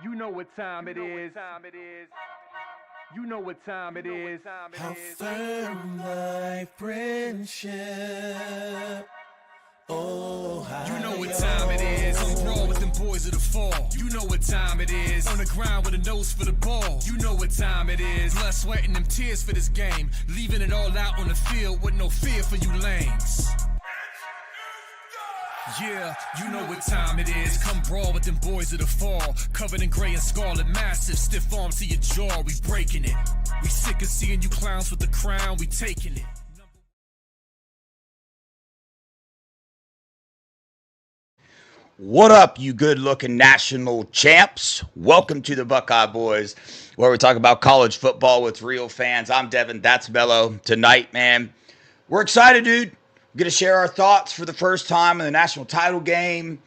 You know what time it is. You know what time it is. How firm thy friendship. Oh, how you know what time it is. I'm raw with them boys of the fall. You know what time it is. On the ground with a nose for the ball. You know what time it is. Blood, sweat, and them tears for this game. Leaving it all out on the field with no fear for you lames. Yeah, you know what time it is. Come brawl with them boys of the fall. Covered in gray and scarlet, massive. Stiff arms to your jaw, we breaking it. We sick of seeing you clowns with the crown, we taking it. What up, you good-looking national champs? Welcome to the Buckeye Boyz, where we talk about college football with real fans. I'm Devin, that's Mello. Tonight, man, we're excited, dude. We're going to share our thoughts for the first time in the national title game.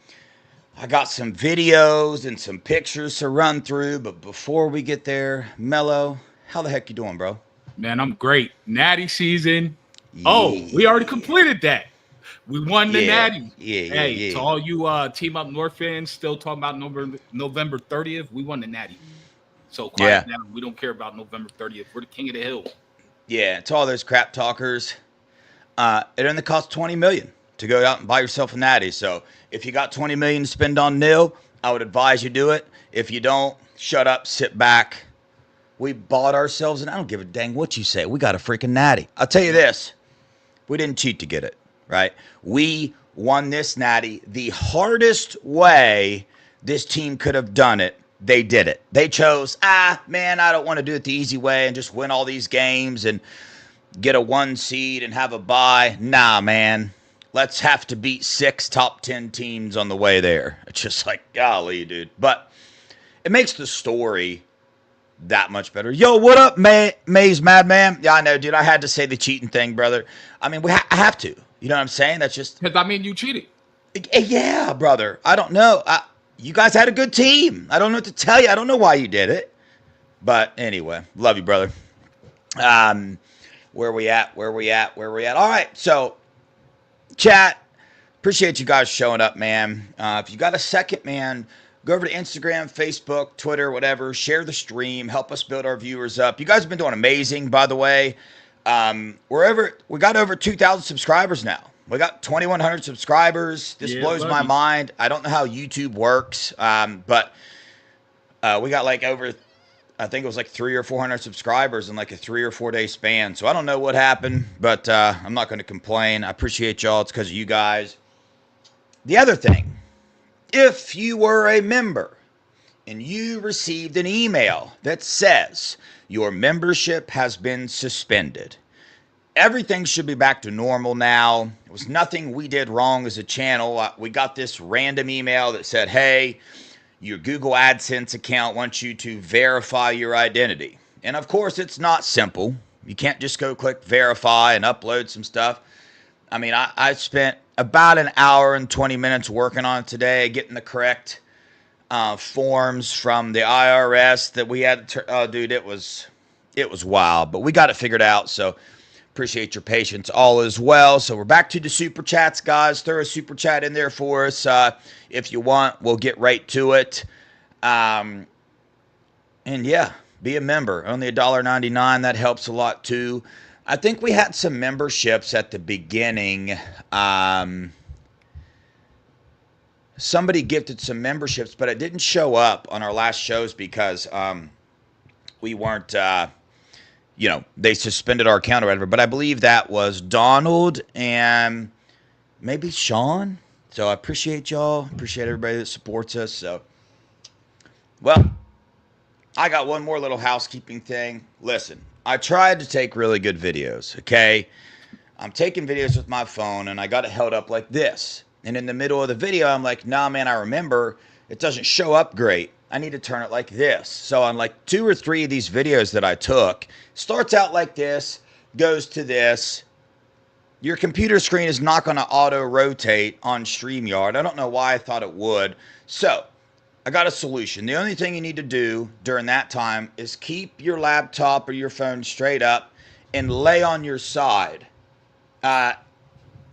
I got some videos and some pictures to run through, but before we get there, Mello, how the heck you doing, bro? Man, I'm great. Natty season. Oh, we already completed that. We won the Natty. Hey, to all you Team Up North fans still talking about November 30th, we won the Natty. So quiet down. We don't care about November 30th. We're the king of the hill. Yeah, to all those crap talkers, it only costs $20 million to go out and buy yourself a Natty. So if you got $20 million to spend on nil, I would advise you do it. If you don't, shut up, sit back. We bought ourselves, and I don't give a dang what you say. We got a freaking Natty. I'll tell you this. We didn't cheat to get it, right? We won this Natty the hardest way this team could have done it. They did it. They chose, man, I don't want to do it the easy way and just win all these games and get a 1 seed and have a bye. Nah, man. Let's have to beat 6 top 10 teams on the way there. It's just like, golly, dude. But it makes the story that much better. Yo, what up, Maze Madman? Yeah, I know, dude. I had to say the cheating thing, brother. I mean, I have to. You know what I'm saying? That's just... Because, I mean, you cheated. Yeah, brother. I don't know. You guys had a good team. I don't know what to tell you. I don't know why you did it. But anyway, love you, brother. Where we at? All right, so chat, appreciate you guys showing up, man. If you got a second, man, go over to Instagram, Facebook, Twitter, whatever. Share the stream. Help us build our viewers up. You guys have been doing amazing, by the way. We got over 2,000 subscribers now. We got 2,100 subscribers. This blows my mind. I don't know how YouTube works, but we got like over... I think it was like 300 or 400 subscribers in like a 3 or 4 day span. So I don't know what happened, but I'm not going to complain. I appreciate y'all. It's because of you guys. The other thing, if you were a member and you received an email that says your membership has been suspended, everything should be back to normal now. It was nothing we did wrong as a channel. We got this random email that said, hey, your Google AdSense account wants you to verify your identity. And of course, it's not simple. You can't just go click verify and upload some stuff. I mean, I spent about an hour and 20 minutes working on it today, getting the correct forms from the IRS that we had to, dude, it was wild, but we got it figured out. So appreciate your patience all as well. So we're back to the super chats, guys. Throw a super chat in there for us if you want. We'll get right to it. And yeah, be a member. Only $1.99. That helps a lot too. I think we had some memberships at the beginning. Somebody gifted some memberships, but it didn't show up on our last shows because we weren't... they suspended our account or whatever. But I believe that was Donald and maybe Sean. So I appreciate y'all. Appreciate everybody that supports us. So, well, I got one more little housekeeping thing. Listen, I tried to take really good videos, okay? I'm taking videos with my phone, and I got it held up like this. And in the middle of the video, I'm like, nah, man, I remember it doesn't show up great. I need to turn it like this. So on like 2 or 3 of these videos that I took, starts out like this, goes to this. Your computer screen is not going to auto-rotate on StreamYard. I don't know why I thought it would. So I got a solution. The only thing you need to do during that time is keep your laptop or your phone straight up and lay on your side. And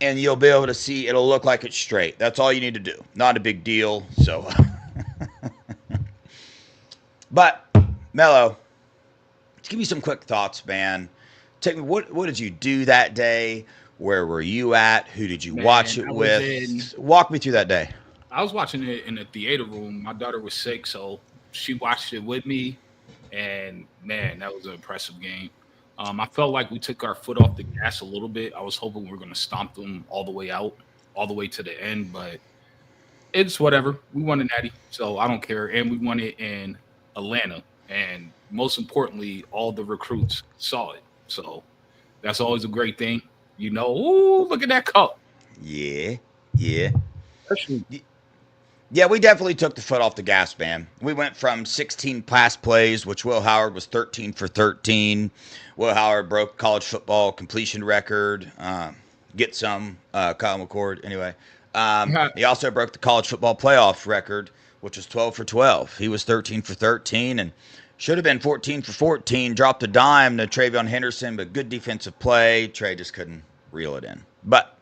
you'll be able to see, it'll look like it's straight. That's all you need to do. Not a big deal. So... But Mello, give me some quick thoughts, man. Take me. What did you do that day? Where were you at? Who did you watch it with? Walk me through that day. I was watching it in the theater room. My daughter was sick, so she watched it with me. And, man, that was an impressive game. I felt like we took our foot off the gas a little bit. I was hoping we were going to stomp them all the way out, all the way to the end. But it's whatever. We won the Natty, so I don't care. And we won it in Atlanta. And most importantly, all the recruits saw it. So that's always a great thing. You know, ooh, look at that cup. Yeah. Yeah, we definitely took the foot off the gas, man. We went from 16 pass plays, which Will Howard was 13 for 13. Will Howard broke college football completion record. Kyle McCord, anyway. He also broke the college football playoff record, which was 12 for 12. He was 13 for 13 and should have been 14 for 14. Dropped a dime to Travion Henderson, but good defensive play. Trey just couldn't reel it in. But,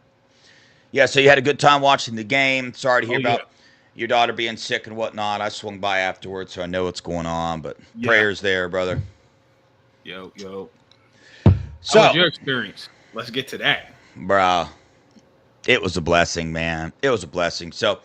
yeah, so you had a good time watching the game. Sorry to hear about your daughter being sick and whatnot. I swung by afterwards, so I know what's going on. But prayers there, brother. Yo. So, how was your experience? Let's get to that. Bro, it was a blessing, man. It was a blessing. So,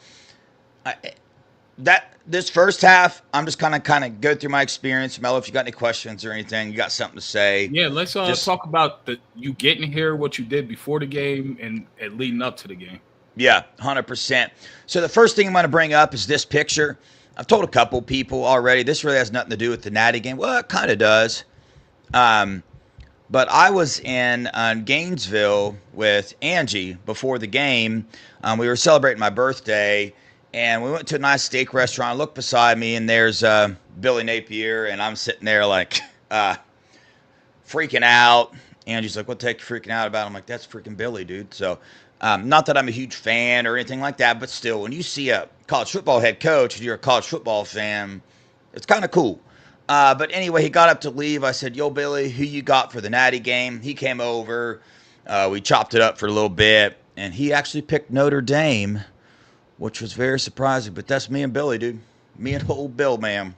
this first half, I'm just kind of go through my experience. Mello, if you got any questions or anything, you got something to say. Yeah, let's talk about you getting here, what you did before the game and leading up to the game. Yeah, 100%. So the first thing I'm going to bring up is this picture. I've told a couple people already, this really has nothing to do with the Natty game. Well, it kind of does. But I was in Gainesville with Angie before the game. We were celebrating my birthday, and we went to a nice steak restaurant. I look beside me, and there's Billy Napier, and I'm sitting there like freaking out. Angie's like, what the heck you freaking out about? I'm like, that's freaking Billy, dude. So not that I'm a huge fan or anything like that, but still, when you see a college football head coach and you're a college football fan, it's kind of cool. But anyway, he got up to leave. I said, yo, Billy, who you got for the Natty game? He came over. We chopped it up for a little bit, and he actually picked Notre Dame, which was very surprising. But that's me and Billy, dude. Me and old Bill, man.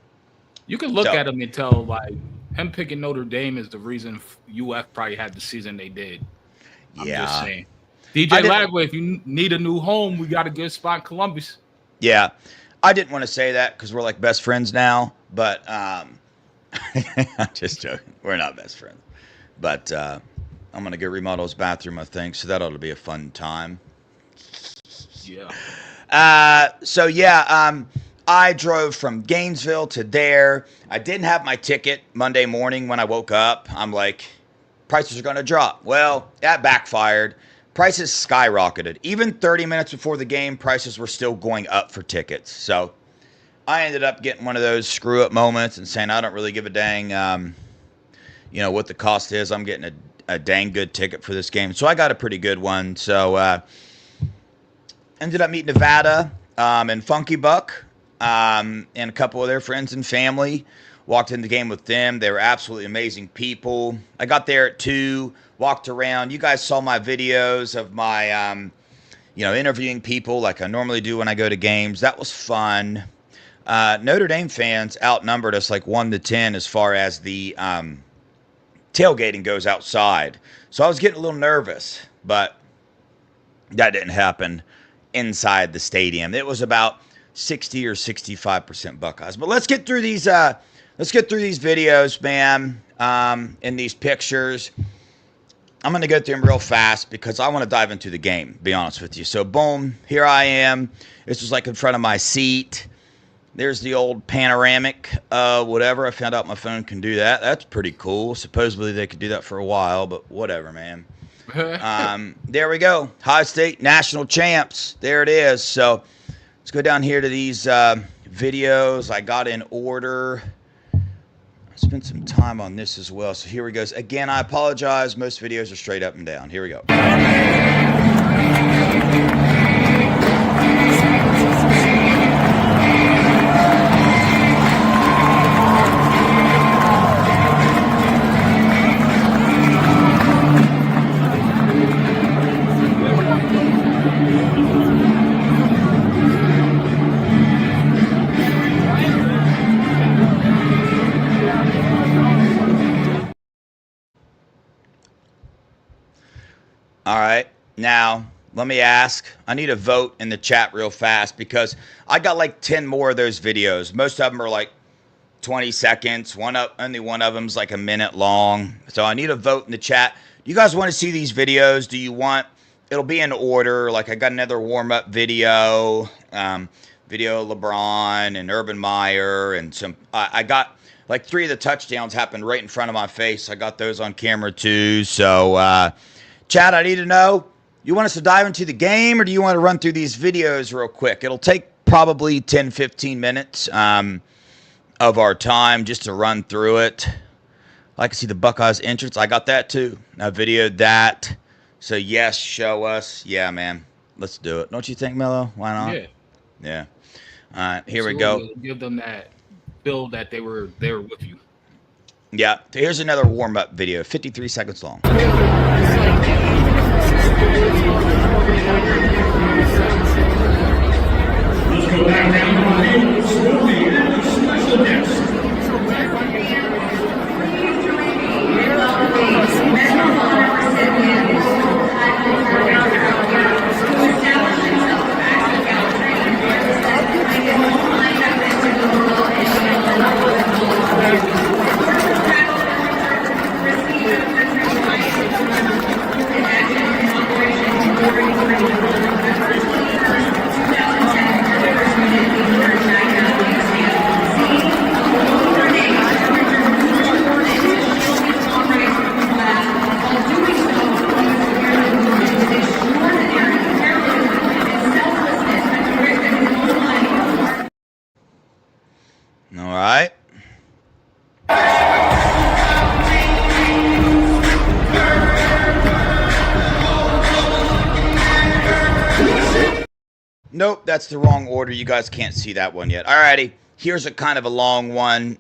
You can look at him and tell, like, him picking Notre Dame is the reason UF probably had the season they did. I'm just saying. DJ Lagway, if you need a new home, we got a good spot in Columbus. Yeah. I didn't want to say that because we're like best friends now, but I'm just joking. We're not best friends. But I'm going to go remodel his bathroom, I think, so that ought to be a fun time. Yeah. I drove from Gainesville to there. I didn't have my ticket Monday morning when I woke up. I'm like, prices are going to drop. Well, that backfired. Prices skyrocketed. Even 30 minutes before the game, prices were still going up for tickets. So I ended up getting one of those screw-up moments and saying, I don't really give a dang, what the cost is. I'm getting a dang good ticket for this game. So I got a pretty good one. So ended up meeting Nevada and Funky Buck and a couple of their friends and family. Walked in the game with them. They were absolutely amazing people. I got there at 2, walked around. You guys saw my videos of my, interviewing people like I normally do when I go to games. That was fun. Notre Dame fans outnumbered us like 1-10 as far as the tailgating goes outside. So I was getting a little nervous, but that didn't happen inside the stadium. It was about 60 or 65% Buckeyes. But let's get through these videos, man, and these pictures. I'm going to go through them real fast because I want to dive into the game, to be honest with you. So, boom, here I am. This was like in front of my seat. There's the old panoramic, whatever. I found out my phone can do that. That's pretty cool. Supposedly they could do that for a while, but whatever, man. There we go. High State National Champs. There it is. So, let's go down here to these videos. I got in order. Spent some time on this as well. So here we go. Again, I apologize. Most videos are straight up and down. Here we go. All right. Now, let me ask. I need a vote in the chat real fast because I got like 10 more of those videos. Most of them are like 20 seconds. Only one of them's like a minute long. So I need a vote in the chat. Do you guys want to see these videos? Do you want... It'll be in order. Like I got another warm-up video. Video of LeBron and Urban Meyer and some... I got... Like 3 of the touchdowns happened right in front of my face. I got those on camera too. So, Chad, I need to know, you want us to dive into the game or do you want to run through these videos real quick? It'll take probably 10, 15 minutes of our time just to run through it. I like to see the Buckeyes entrance. I got that too. I videoed that. So, yes, show us. Yeah, man. Let's do it. Don't you think, Mello? Why not? Yeah. Yeah. All right, here we go. Give them that feel that they were there with you. Yeah. Here's another warm-up video, 53 seconds long. Let's go back down to the field slowly and the special guest. All right. Nope, that's the wrong order. You guys can't see that one yet. Alrighty, here's a kind of a long one.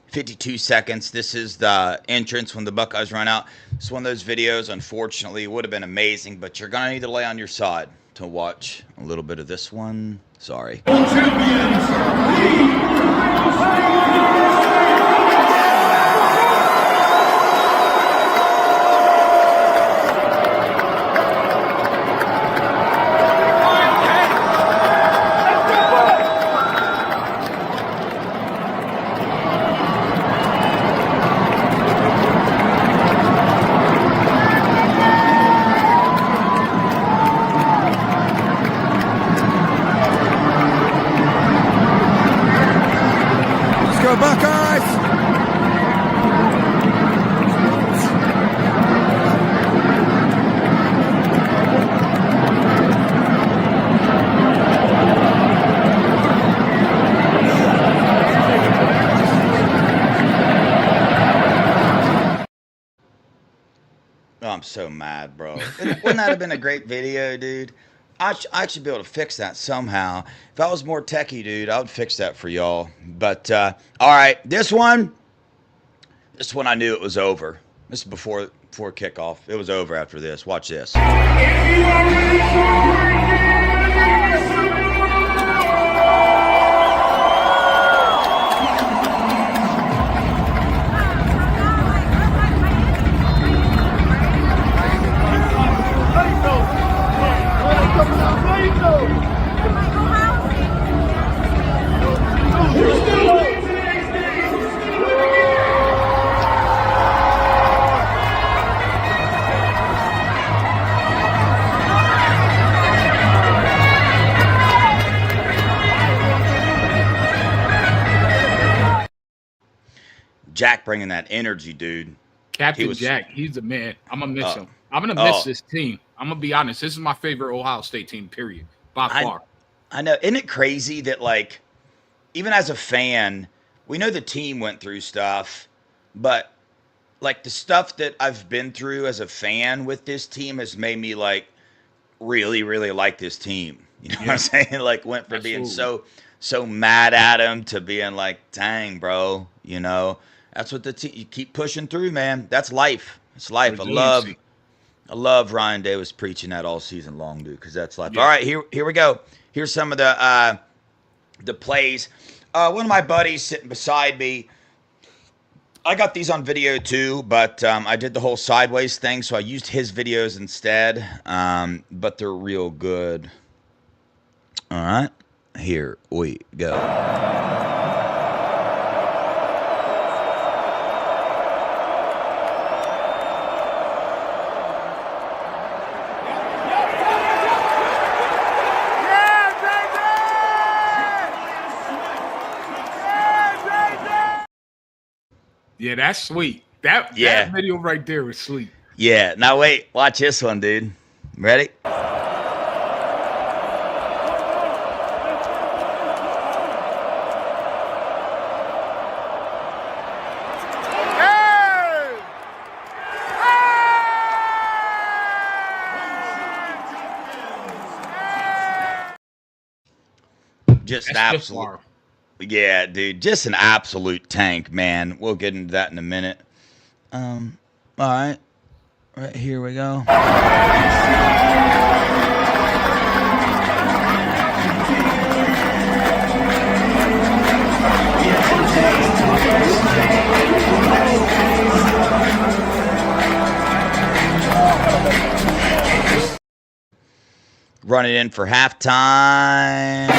52 seconds. This is the entrance when the Buckeyes run out. It's one of those videos, unfortunately, it would have been amazing, but you're going to need to lay on your side to watch a little bit of this one. Sorry. Go Buckeyes! Oh, I'm so mad, bro. Wouldn't that have been a great video, dude? I should be able to fix that somehow. If I was more techie, dude, I would fix that for y'all. But, all right, this one I knew it was over. This is before kickoff. It was over after this. Watch this. Jack bringing that energy, dude. Captain Jack, he's the man. I'm gonna miss him. I'm gonna miss this team. I'm gonna be honest. This is my favorite Ohio State team, period, by far. I know. Isn't it crazy that, like, even as a fan, we know the team went through stuff, but like the stuff that I've been through as a fan with this team has made me like really, really like this team. You know what I'm saying? Like, went from being so mad at him to being like, dang, bro, you know. That's what you keep pushing through, man. That's life. It's life. I love Ryan Davis preaching that all season long, dude, because that's life. Yeah. All right, here we go. Here's some of the plays. One of my buddies sitting beside me, I got these on video too, but I did the whole sideways thing, so I used his videos instead. But they're real good. All right, here we go. Yeah, that's sweet. That video right there is sweet. Yeah. Now wait, watch this one, dude. Ready? Just an absolute, yeah, dude, just an absolute tank, man. We'll get into that in a minute. All right, here we go. Running in for halftime.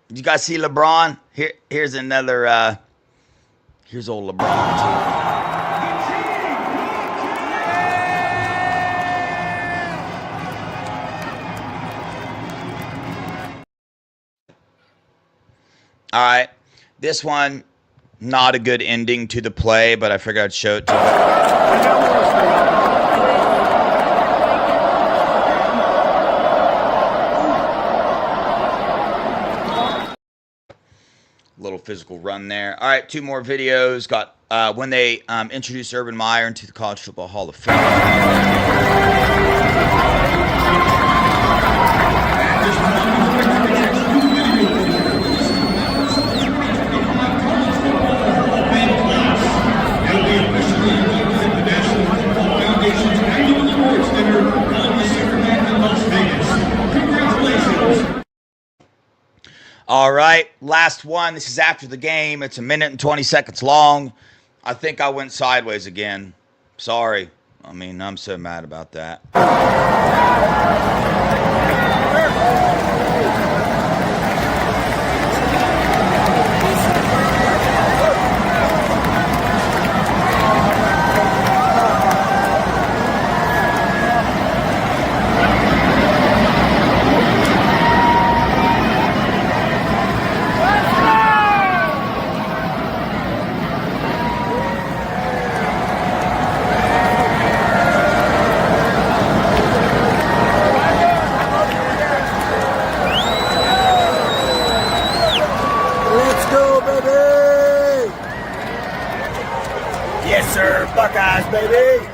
You guys see LeBron? Here's another. Here's old LeBron too. All right, this one not a good ending to the play, but I figured I'd show it to you. Little physical run there. All right, two more videos. Got when they introduced Urban Meyer into the College Football Hall of Fame. All right, last one. This is after the game. It's 1 minute and 20 seconds long. I think I went sideways again. Sorry. I mean, I'm so mad about that. Yes, sir. Buckeyes, baby.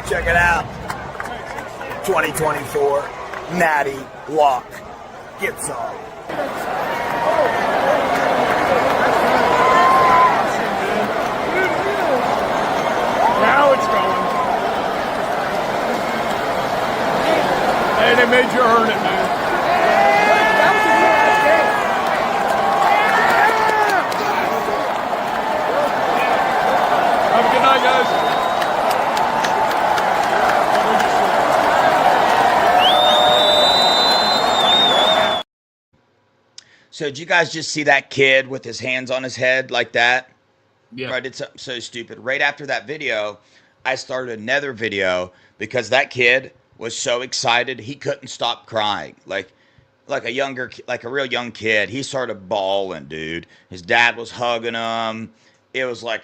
Check it out. 2024 Natty Lock. Get some. Now it's going. Hey, they made you earn it, man. Have a good night, guys. So did you guys just see that kid with his hands on his head like that? Yeah. I did something so stupid. Right after that video, I started another video because that kid was so excited he couldn't stop crying. Like a real young kid. He started bawling, dude. His dad was hugging him. It was like,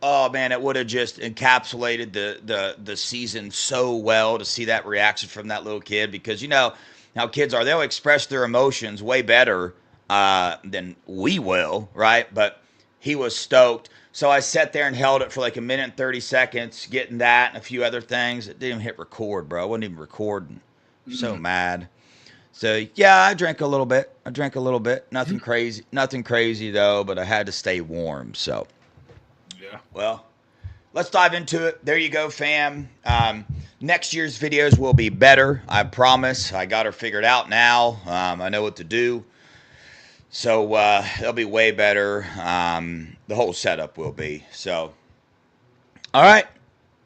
oh man, it would have just encapsulated the season so well to see that reaction from that little kid, because you know how kids are. They'll express their emotions way better than we will, right? But he was stoked. So I sat there and held it for like a minute and 30 seconds, getting that and a few other things. It didn't even hit record, bro. I wasn't even recording. So mad. So yeah, I drank a little bit. Nothing crazy though, but I had to stay warm. So yeah. Well, let's dive into it. There you go, fam. Next year's videos will be better. I promise. I got her figured out now. I know what to do. So they'll be way better. The whole setup will be. So, all right.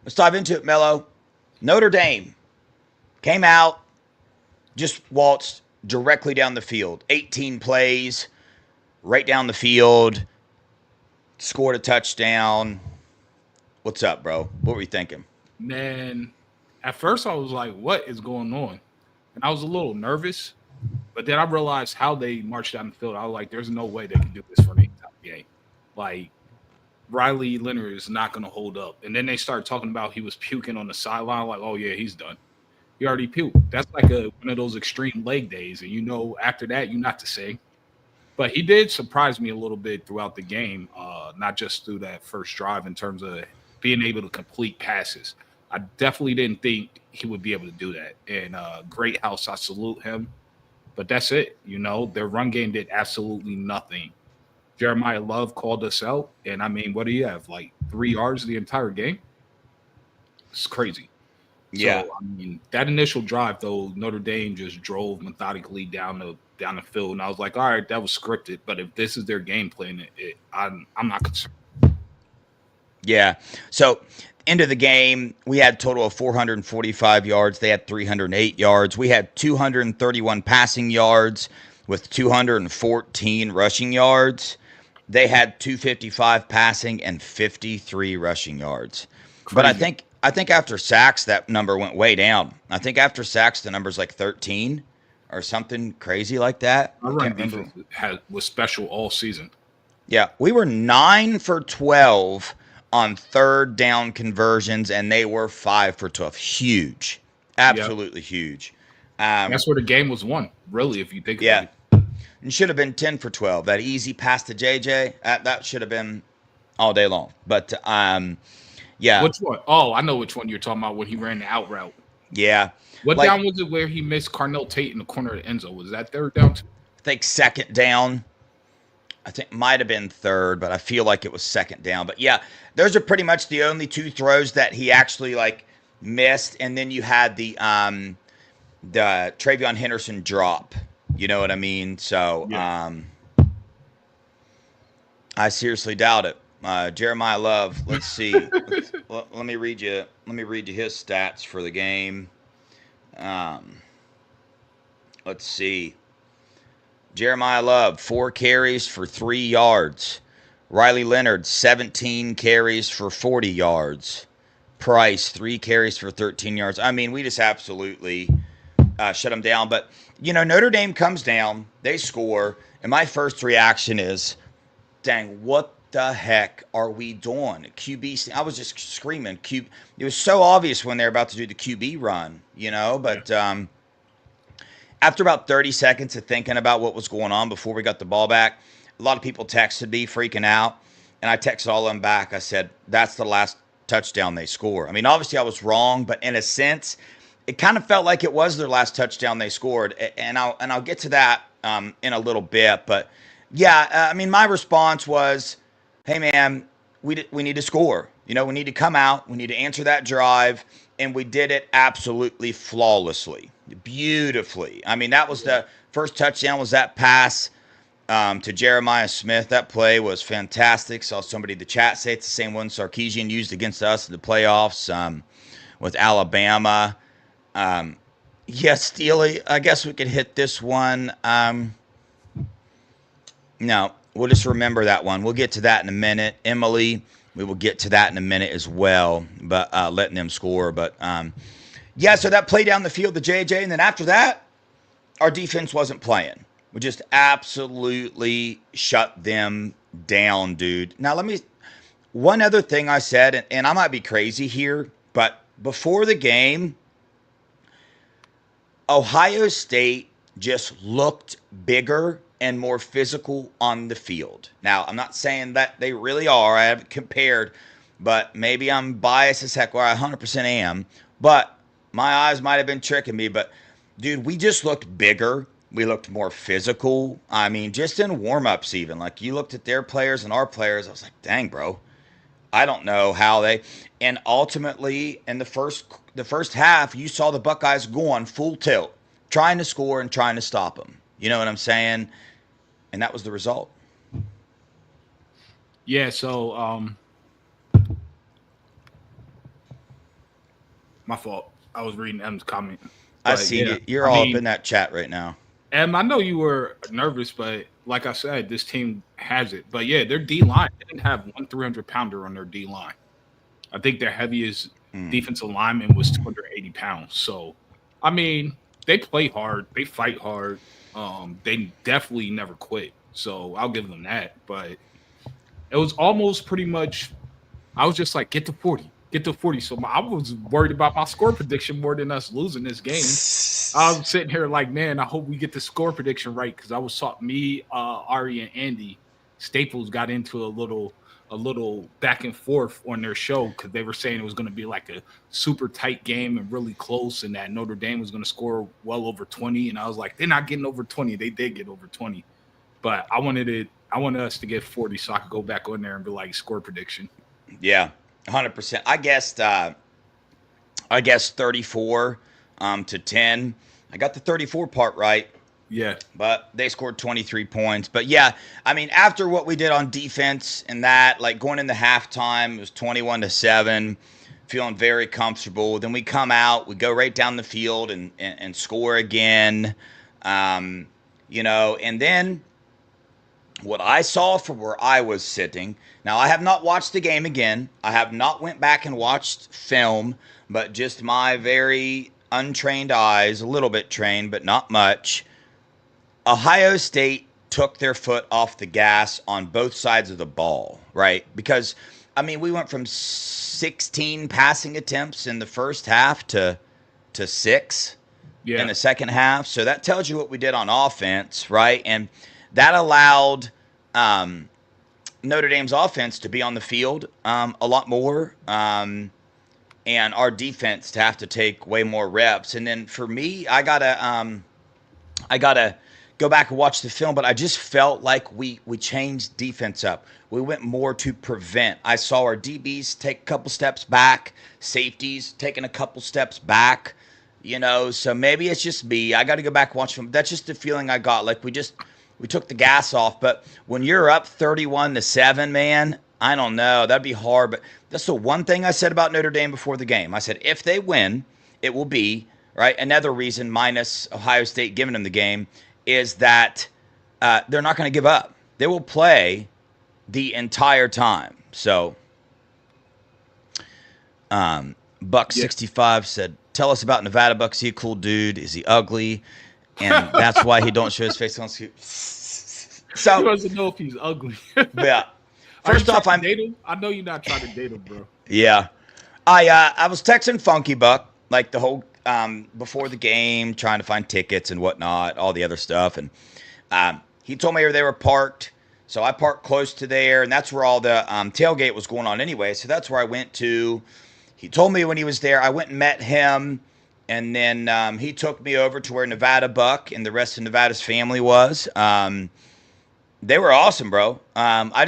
Let's dive into it, Mello. Notre Dame came out, just waltzed directly down the field. 18 plays, right down the field, scored a touchdown. What's up, bro? What were you thinking? Man, at first I was like, what is going on? And I was a little nervous, but then I realized how they marched down the field. I was like, there's no way they can do this for an 8-time game. Like, Riley Leonard is not going to hold up. And then they started talking about he was puking on the sideline. Like, oh, yeah, he's done. He already puked. That's like one of those extreme leg days. And, after that, you're not to say. But he did surprise me a little bit throughout the game, not just through that first drive in terms of being able to complete passes. I definitely didn't think he would be able to do that. And great house, I salute him. But that's it. Their run game did absolutely nothing. Jeremiah Love called us out. And, what do you have, like 3 yards the entire game? It's crazy. Yeah. So, that initial drive, though, Notre Dame just drove methodically down the field. And I was like, all right, that was scripted. But if this is their game plan, I'm not concerned. Yeah. So, end of the game, we had a total of 445 yards. They had 308 yards. We had 231 passing yards with 214 rushing yards. They had 255 passing and 53 rushing yards. Crazy. But I think after sacks, that number went way down. I think after sacks, the number's like 13 or something crazy like that. Our run defense was special all season. Yeah, we were 9 for 12 on third down conversions, and they were 5 for 12. Huge. Absolutely huge. That's where the game was won, really, if you think about it. It should have been 10 for 12. That easy pass to JJ, that should have been all day long. But, yeah. Which one? Oh, I know which one you're talking about when he ran the out route. Yeah. What down was it where he missed Carnell Tate in the corner of the end zone? Was that third down too? I think second down. I think might have been third, but I feel like it was second down. But, yeah, those are pretty much the only 2 throws that he actually, missed. And then you had the Travion Henderson drop. You know what I mean? So, yeah. I seriously doubt it. Jeremiah Love, let's see. Let me read you his stats for the game. Let's see. Jeremiah Love, 4 carries for 3 yards. Riley Leonard, 17 carries for 40 yards. Price, 3 carries for 13 yards. We just absolutely shut them down. But, Notre Dame comes down, they score, and my first reaction is, dang, what the heck are we doing? QB, I was just screaming. It was so obvious when they're about to do the QB run, but after about 30 seconds of thinking about what was going on before we got the ball back, a lot of people texted me freaking out, and I texted all of them back. I said, that's the last touchdown they score. Obviously I was wrong, but in a sense, it kind of felt like it was their last touchdown they scored, and I'll get to that in a little bit. But yeah, my response was, hey man, we need to score. We need to come out, we need to answer that drive, and we did it absolutely flawlessly, beautifully. That was the first touchdown, was that pass to Jeremiah Smith. That play was fantastic. Saw somebody in the chat say it's the same one Sarkisian used against us in the playoffs with Alabama. Yes, Steely, I guess we could hit this one. No, we'll just remember that one. We'll get to that in a minute. Emily, we will get to that in a minute as well, but letting them score. But, yeah, so that play down the field, the JJ, and then after that, our defense wasn't playing. We just absolutely shut them down, dude. Now, one other thing I said, and I might be crazy here, but before the game, Ohio State just looked bigger and more physical on the field. Now, I'm not saying that they really are. I haven't compared, but maybe I'm biased as heck, where I 100% am. But my eyes might have been tricking me. But, dude, we just looked bigger. We looked more physical. I mean, just in warm-ups even. Like, you looked at their players and our players. I was like, dang, bro. I don't know how they. And ultimately, in the first half, you saw the Buckeyes go on full tilt, trying to score and trying to stop them. You know what I'm saying? And that was the result. Yeah, so my fault. I was reading M's comment. I see it. You're all up in that chat right now. Em, I know you were nervous, but like I said, this team has it. But yeah, their D-line, they didn't have 1 300-pounder on their D-line. I think their heaviest defensive lineman was 280 pounds. So, I mean, they play hard. They fight hard. They definitely never quit. So I'll give them that. But it was almost pretty much, I was just like, get to 40. Get to 40. So I was worried about my score prediction more than us losing this game. I was sitting here like, man, I hope we get the score prediction right, because I was taught me, Ari, and Andy Staples got into a little back and forth on their show, because they were saying it was going to be like a super tight game and really close, and that Notre Dame was going to score well over 20. And I was like, they're not getting over 20. They did get over 20, but I wanted us to get 40 so I could go back on there and be like, score prediction. Yeah, 100%. I guess 34 to 10. I got the 34 part right. Yeah. But they scored 23 points. But yeah, I mean, after what we did on defense and that, like going into halftime, it was 21-7, feeling very comfortable. Then we come out, we go right down the field and score again. You know, and then what I saw from where I was sitting, now I have not watched the game again. I have not went back and watched film, but just my very untrained eyes, a little bit trained, but not much. Ohio State took their foot off the gas on both sides of the ball, right? Because, I mean, we went from 16 passing attempts in the first half to 6 in the second half. So that tells you what we did on offense, right? And that allowed Notre Dame's offense to be on the field a lot more, and our defense to have to take way more reps. And then for me, I gotta go back and watch the film, but I just felt like we changed defense up. We went more to prevent. I saw our DBs take a couple steps back, safeties taking a couple steps back, you know, so maybe it's just me. I got to go back and watch film. That's just the feeling I got. Like we took the gas off. But when you're up 31-7, man, I don't know. That'd be hard. But that's the one thing I said about Notre Dame before the game. I said, if they win, it will be, right, another reason minus Ohio State giving them the game, is that they're not going to give up. They will play the entire time. So, Buck65 said, tell us about Nevada Buck. Is he a cool dude? Is he ugly? And that's why he don't show his face on scoop. So he doesn't know if he's ugly. Yeah. First off, I know you're not trying to date him, bro. Yeah. I was texting Funky Buck like the whole before the game, trying to find tickets and whatnot, all the other stuff. And he told me where they were parked. So I parked close to there, and that's where all the tailgate was going on anyway. So that's where I went to. He told me when he was there. I went and met him, and then he took me over to where Nevada Buck and the rest of Nevada's family was. They were awesome, bro. I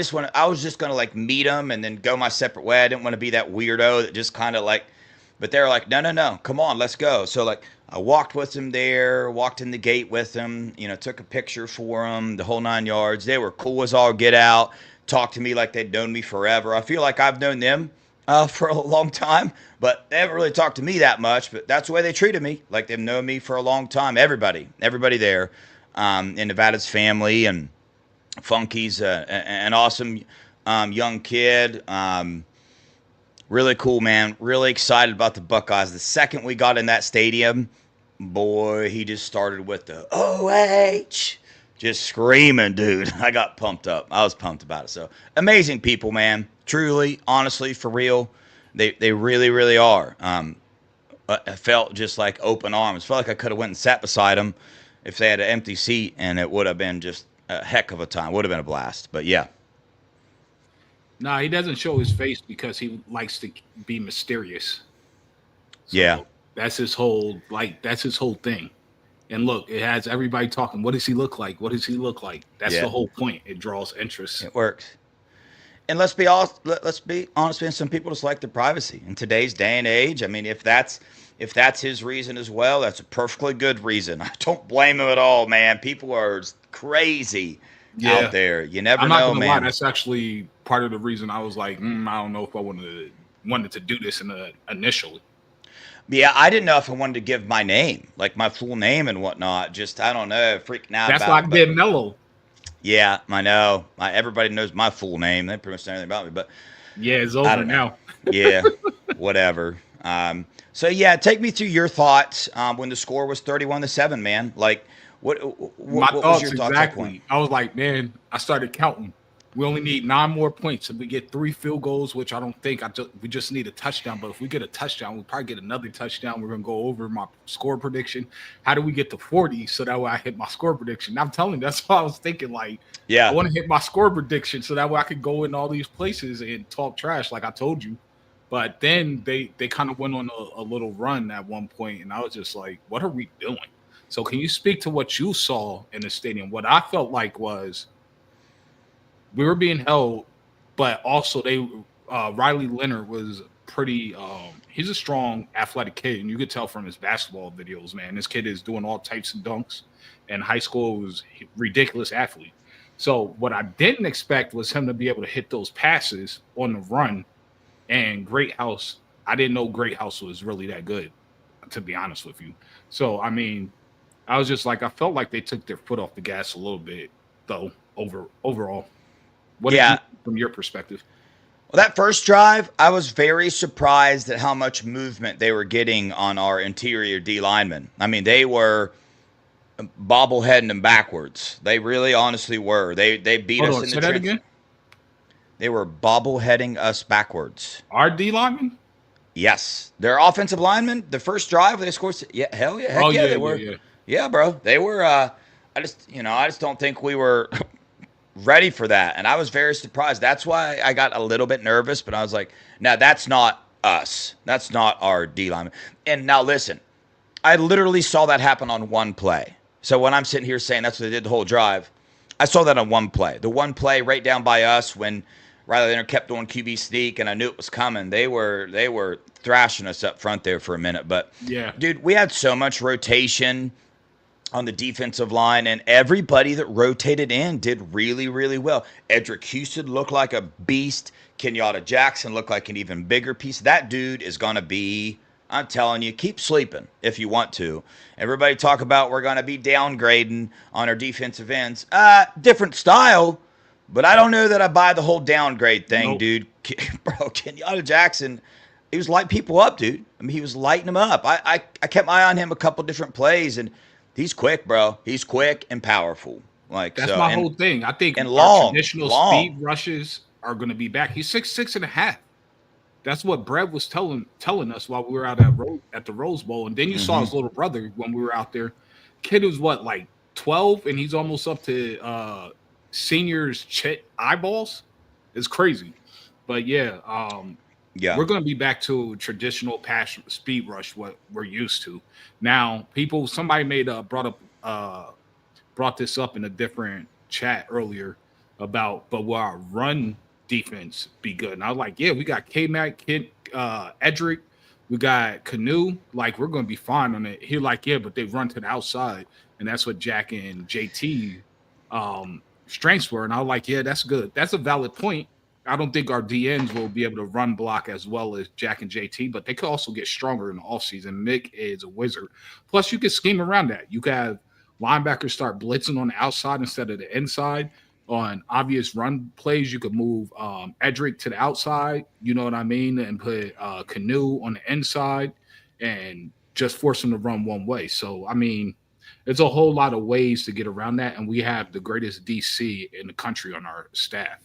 was just gonna like meet them and then go my separate way. I didn't want to be that weirdo that just kind of like. But they were like, no, come on, let's go. So, like, I walked with them there, walked in the gate with them, you know, took a picture for them, the whole 9 yards. They were cool as all get out, talked to me like they'd known me forever. I feel like I've known them for a long time, but they haven't really talked to me that much. But that's the way they treated me, like they've known me for a long time. Everybody there in Nevada's family, and Funky's an awesome young kid. Really cool, man. Really excited about the Buckeyes. The second we got in that stadium, boy, he just started with the OH. Just screaming, dude. I got pumped up. I was pumped about it. So, amazing people, man. Truly, honestly, for real. They really, really are. I felt just like open arms. Felt like I could have went and sat beside them if they had an empty seat, and it would have been just a heck of a time. Would have been a blast. But yeah. Nah, he doesn't show his face because he likes to be mysterious. So yeah. That's his whole thing. And look, it has everybody talking. What does he look like? What does he look like? That's the whole point. It draws interest. It works. And let's be honest, man, some people just like their privacy in today's day and age. I mean, if that's his reason as well, that's a perfectly good reason. I don't blame him at all, man. People are crazy out there. You never know, I'm not gonna man. lie, that's actually part of the reason I was like, I don't know if I wanted to do this initially. Yeah, I didn't know if I wanted to give my name, like my full name and whatnot. Just, I don't know, freaking out That's about why I did Mello. Yeah, I know. Everybody knows my full name. They pretty much know everything about me. But yeah, it's over now. Yeah, whatever. So yeah, take me through your thoughts when the score was 31-7, man. Like, what was your thoughts exactly? I was like, man, I started counting. We only need 9 more points. If we get 3 field goals, which I don't think we just need a touchdown. But if we get a touchdown, we'll probably get another touchdown. We're gonna go over my score prediction. How do we get to 40 so that way I hit my score prediction? I'm telling you, that's what I was thinking. Like, I want to hit my score prediction so that way I could go in all these places and talk trash, like I told you. But then they kind of went on a little run at one point, and I was just like, what are we doing? So can you speak to what you saw in the stadium? What I felt like was we were being held, but also Riley Leonard was pretty he's a strong athletic kid, and you could tell from his basketball videos, man. This kid is doing all types of dunks. In high school, was a ridiculous athlete. So what I didn't expect was him to be able to hit those passes on the run. And Greathouse, I didn't know Greathouse was really that good, to be honest with you. So I mean, I was just like, I felt like they took their foot off the gas a little bit, though. Overall. What did you, from your perspective? Well, that first drive, I was very surprised at how much movement they were getting on our interior D linemen. I mean, they were bobbleheading them backwards. They really honestly were. They beat us in the trench. Again? They were bobbleheading us backwards. Our D linemen? Yes. Their offensive linemen, the first drive, they scored. Yeah, hell yeah. Heck yeah, they were. Yeah, bro. They were, I just don't think we were ready for that. And I was very surprised. That's why I got a little bit nervous, but I was like, now that's not us. That's not our D lineman. And now listen, I literally saw that happen on one play. So when I'm sitting here saying that's what they did the whole drive, I saw that on one play. The one play right down by us when Riley Leonard kept doing QB sneak and I knew it was coming. They were thrashing us up front there for a minute. But yeah, dude, we had so much rotation on the defensive line, and everybody that rotated in did really, really well. Edric Houston looked like a beast. Kenyatta Jackson looked like an even bigger piece. That dude is going to be, I'm telling you, keep sleeping if you want to. Everybody talk about we're going to be downgrading on our defensive ends. Different style, but I don't know that I buy the whole downgrade thing, dude. Bro, Kenyatta Jackson, he was lighting people up, dude. I mean, he was lighting them up. I kept my eye on him a couple different plays, and he's quick, bro. He's quick and powerful. Like that's my whole thing. I think and long, traditional speed rushes are going to be back. He's 6'6.5". That's what Brett was telling us while we were out at the Rose Bowl. And then you saw his little brother when we were out there. Kid was what, like 12, and he's almost up to seniors' eyeballs. It's crazy. But yeah, we're going to be back to traditional pass speed rush, what we're used to. Now, somebody brought this up in a different chat earlier about, but will our run defense be good? And I was like, yeah, we got K-Mac, Edric, we got Canoe, like we're going to be fine on it. He like, yeah, but they run to the outside, and that's what Jack and JT strengths were. And I was like, yeah, that's good. That's a valid point. I don't think our DNs will be able to run block as well as Jack and JT, but they could also get stronger in the offseason. Mick is a wizard. Plus, you can scheme around that. You can have linebackers start blitzing on the outside instead of the inside. On obvious run plays, you could move Edric to the outside, you know what I mean, and put Canoe on the inside and just force him to run one way. So, I mean, there's a whole lot of ways to get around that, and we have the greatest DC in the country on our staff.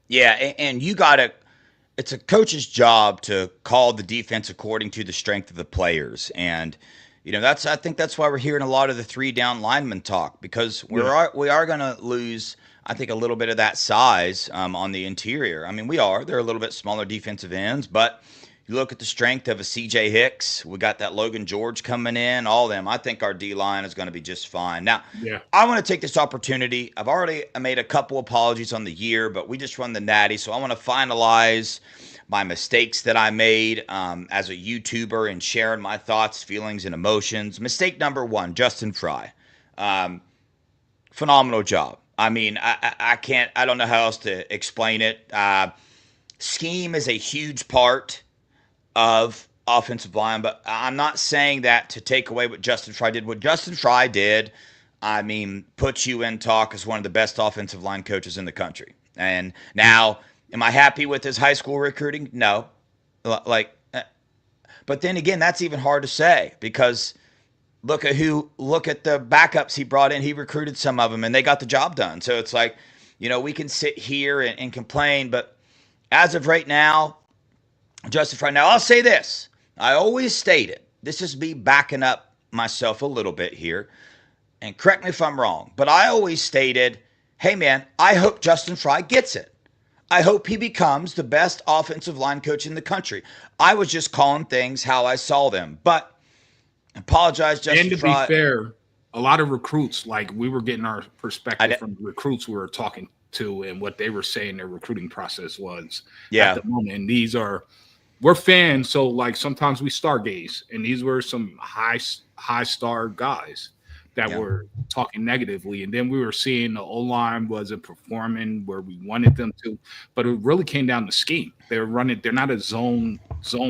Yeah, and you got to – it's a coach's job to call the defense according to the strength of the players. And, I think that's why we're hearing a lot of the 3-down lineman talk, because we are going to lose, I think, a little bit of that size on the interior. I mean, they're a little bit smaller defensive ends, but you look at the strength of a CJ Hicks. We got that Logan George coming in, all them. I think our D-line is going to be just fine. Now, I want to take this opportunity. I've already made a couple apologies on the year, but we just run the Natty, so I want to finalize my mistakes that I made as a YouTuber and sharing my thoughts, feelings, and emotions. Mistake number 1, Justin Fry. Phenomenal job. I mean, I don't know how else to explain it. Scheme is a huge part of offensive line, but I'm not saying that to take away what Justin Fry did. What Justin Fry did, I mean, puts you in talk as one of the best offensive line coaches in the country. And now, am I happy with his high school recruiting? No. But then again, that's even hard to say, because look at the backups he brought in. He recruited some of them, and they got the job done. So it's like, we can sit here and complain, but as of right now, Justin Fry. Now, I'll say this. I always stated, this is me backing up myself a little bit here, and correct me if I'm wrong, but I always stated, hey, man, I hope Justin Fry gets it. I hope he becomes the best offensive line coach in the country. I was just calling things how I saw them. But I apologize, Justin Fry. And to be fair, a lot of recruits, like, we were getting our perspective from recruits we were talking to and what they were saying their recruiting process was at the moment. And we're fans, so like sometimes we stargaze, and these were some high star guys that were talking negatively, and then we were seeing the O-line wasn't performing where we wanted them to, but it really came down to scheme. They're not a zone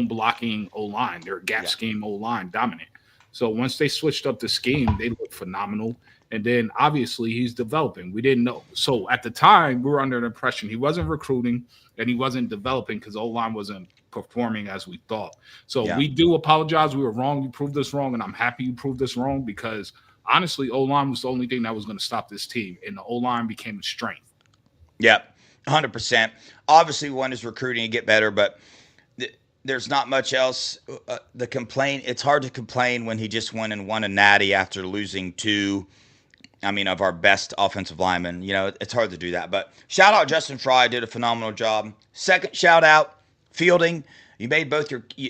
blocking O-line, they're a gap scheme O-line dominant. So once they switched up the scheme, they looked phenomenal. And then obviously he's developing. We didn't know. So at the time, we were under the impression he wasn't recruiting and he wasn't developing because O-line wasn't performing as we thought. So we do apologize. We were wrong. You proved us wrong, and I'm happy you proved us wrong, because honestly, O-line was the only thing that was going to stop this team, and the O-line became a strength. Yep, 100%. Obviously, one is recruiting and get better, but there's not much else. It's hard to complain when he just went and won a natty after losing two, of our best offensive linemen. It's hard to do that. But shout out Justin Fry, did a phenomenal job. Second shout out, Fielding. You made both your, he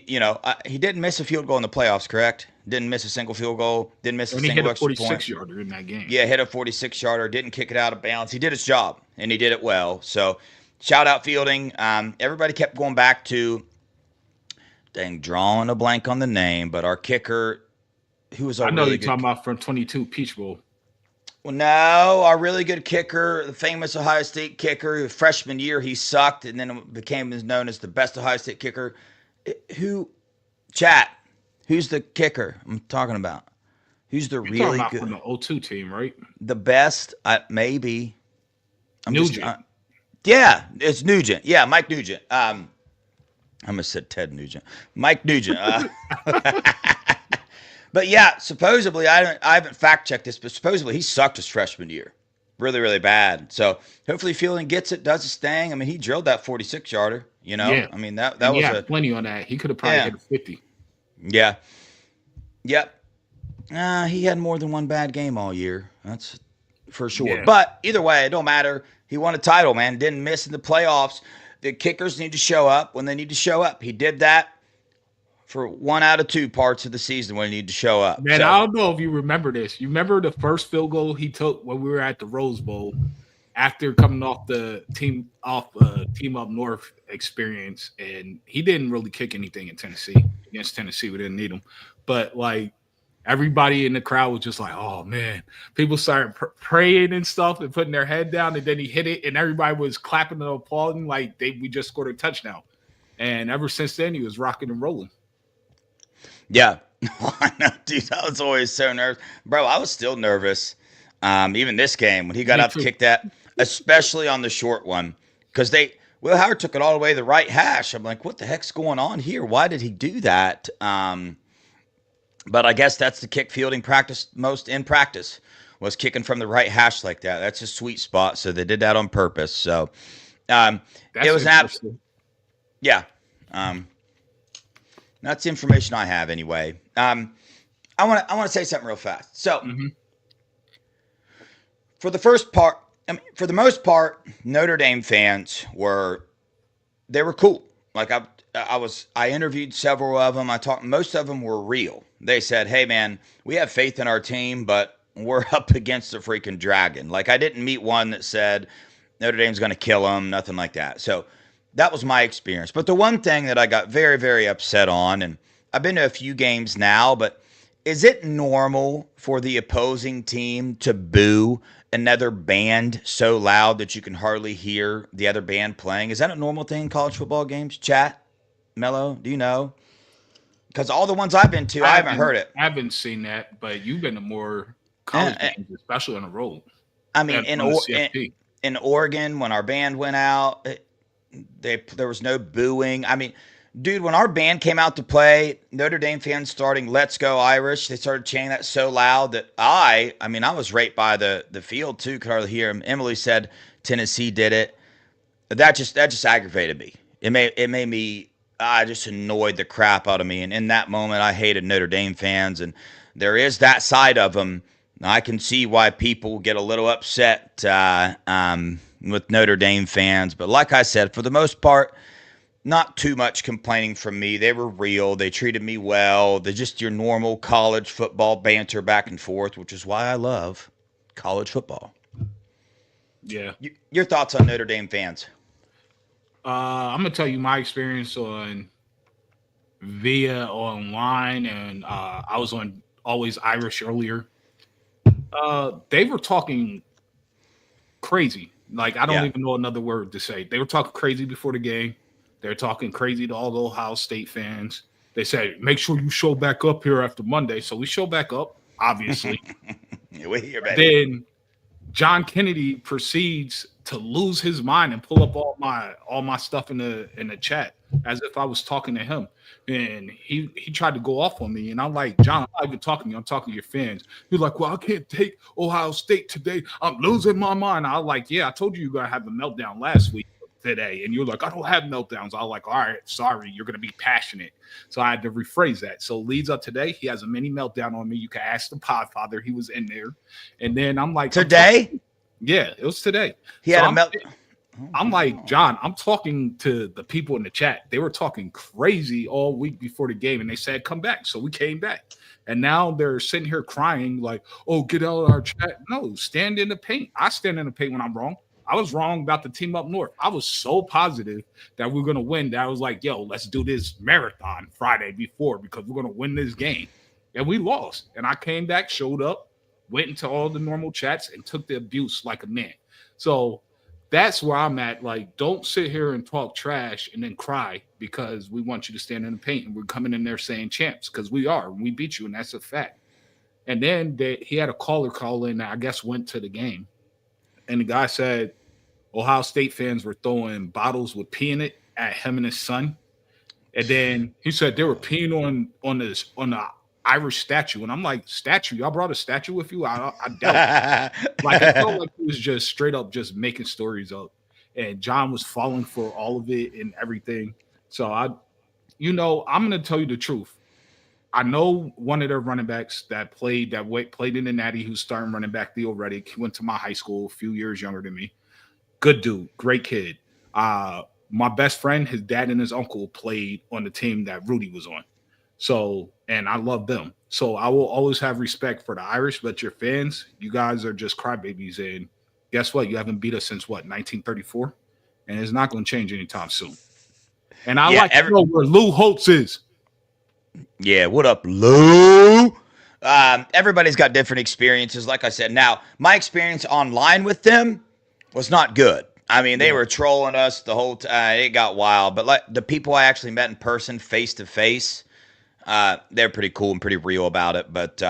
didn't miss a field goal in the playoffs, correct? Didn't miss a single field goal. Didn't miss a single extra point. He hit a 46-yarder in that game. Yeah, hit a 46-yarder. Didn't kick it out of bounds. He did his job, and he did it well. So shout out Fielding. Everybody kept going back to, drawing a blank on the name, but our kicker, who was our I know really you're talking about from 22 Peach Bowl. Well, no, our really good kicker, the famous Ohio State kicker, freshman year he sucked and then became known as the best Ohio State kicker. Who's the kicker I'm talking about? Who's the You're really talking good? about from the 02 team, right? The best, maybe. Nugent. It's Nugent. Yeah, Mike Nugent. I almost said Ted Nugent. Mike Nugent. But yeah, supposedly, I haven't fact-checked this, but supposedly he sucked his freshman year. Really, really bad. So hopefully Fielding gets it, does his thing. He drilled that 46-yarder, Yeah. That was a plenty on that. He could have probably hit a 50. Yeah. Yep. He had more than one bad game all year. That's for sure. Yeah. But either way, it don't matter. He won a title, man. Didn't miss in the playoffs. The kickers need to show up when they need to show up. He did that for 1 out of 2 parts of the season when he needed to show up. Man, I don't know if you remember this. You remember the first field goal he took when we were at the Rose Bowl after coming off the team up north experience, and he didn't really kick anything in Tennessee. Against Tennessee, we didn't need him. But like everybody in the crowd was just like, "Oh man!" People started praying and stuff and putting their head down, and then he hit it, and everybody was clapping and applauding like we just scored a touchdown. And ever since then, he was rocking and rolling. Yeah. I know, dude. I was always so nervous. Bro, I was still nervous. Even this game, when he got up to kick that, especially on the short one, because Will Howard took it all the way to the right hash. I'm like, what the heck's going on here? Why did he do that? But I guess that's the kick Fielding practiced most in practice, was kicking from the right hash like that. That's his sweet spot. So they did that on purpose. So it was an absolute. Yeah. That's the information I have anyway. I I want to say something real fast. So, for the first part, for the most part, Notre Dame fans were cool. Like I interviewed several of them. Most of them were real. They said, "Hey man, we have faith in our team, but we're up against the freaking dragon." Like I didn't meet one that said Notre Dame's going to kill them, nothing like that. So that was my experience. But the one thing that I got very, very upset on, and I've been to a few games now, but is it normal for the opposing team to boo another band so loud that you can hardly hear the other band playing? Is that a normal thing in college football games? Chat, Mello, do you know? Because all the ones I've been to, I haven't heard it. I haven't seen that, but you've been to more college games, especially on the road. I mean, in Oregon, when our band went out, there was no booing. I mean, dude, when our band came out to play, Notre Dame fans starting "Let's Go Irish," they started chanting that so loud that I was right by the field too, could hardly hear them. Emily said Tennessee did it. That just aggravated me. It made me. I just annoyed the crap out of me. And in that moment, I hated Notre Dame fans. And there is that side of them. I can see why people get a little upset with Notre Dame fans. But like I said, for the most part, not too much complaining from me. They were real. They treated me well. They're just your normal college football banter back and forth, which is why I love college football. Yeah. Your thoughts on Notre Dame fans? I'm gonna tell you my experience via online, and I was on Always Irish earlier. They were talking crazy. Like I don't even know another word to say. They were talking crazy before the game. They're talking crazy to all the Ohio State fans. They said, "Make sure you show back up here after Monday." So we show back up, obviously. We're here, baby. Then John Kennedy proceeds to lose his mind and pull up all my stuff in the chat as if I was talking to him. And he tried to go off on me. And I'm like, "John, I'm not even talking to you. I'm talking to your fans." He's like, "Well, I can't take Ohio State today. I'm losing my mind." I was like, "Yeah, I told you you're going to have a meltdown last week today." And you're like, "I don't have meltdowns." I was like, "All right, sorry. You're going to be passionate." So I had to rephrase that. So leads up today, he has a mini meltdown on me. You can ask the Podfather. He was in there. And then I'm like, today? Yeah, it was today. He had a meltdown. I'm like, "John, I'm talking to the people in the chat. They were talking crazy all week before the game, and they said, come back." So we came back. And now they're sitting here crying like, "Oh, get out of our chat." No, stand in the paint. I stand in the paint when I'm wrong. I was wrong about the team up north. I was so positive that we were going to win that I was like, "Yo, let's do this marathon Friday before because we're going to win this game." And we lost. And I came back, showed up, went into all the normal chats, and took the abuse like a man. So that's where I'm at. Like, don't sit here and talk trash and then cry because we want you to stand in the paint and we're coming in there saying champs, because we are. And we beat you, and that's a fact. And then he had a caller call in that I guess went to the game. And the guy said Ohio State fans were throwing bottles with pee in it at him and his son. And then he said they were peeing on the Irish statue. And I'm like, "Statue? Y'all brought a statue with you?" I doubt it. Like, I felt like he was just straight up just making stories up. And John was falling for all of it and everything. So I'm going to tell you the truth. I know one of their running backs that played in the Natty, who's starting running back, Theo Reddick. He went to my high school, a few years younger than me. Good dude, great kid. My best friend, his dad and his uncle played on the team that Rudy was on. So, and I love them. So I will always have respect for the Irish, but your fans, you guys are just crybabies. And guess what? You haven't beat us since 1934? And it's not going to change anytime soon. And I to know where Lou Holtz is. Yeah, what up, Lou? Everybody's got different experiences, like I said. Now, my experience online with them was not good. I mean, they were trolling us the whole time. It got wild. But like the people I actually met in person, face to face, they're pretty cool and pretty real about it. But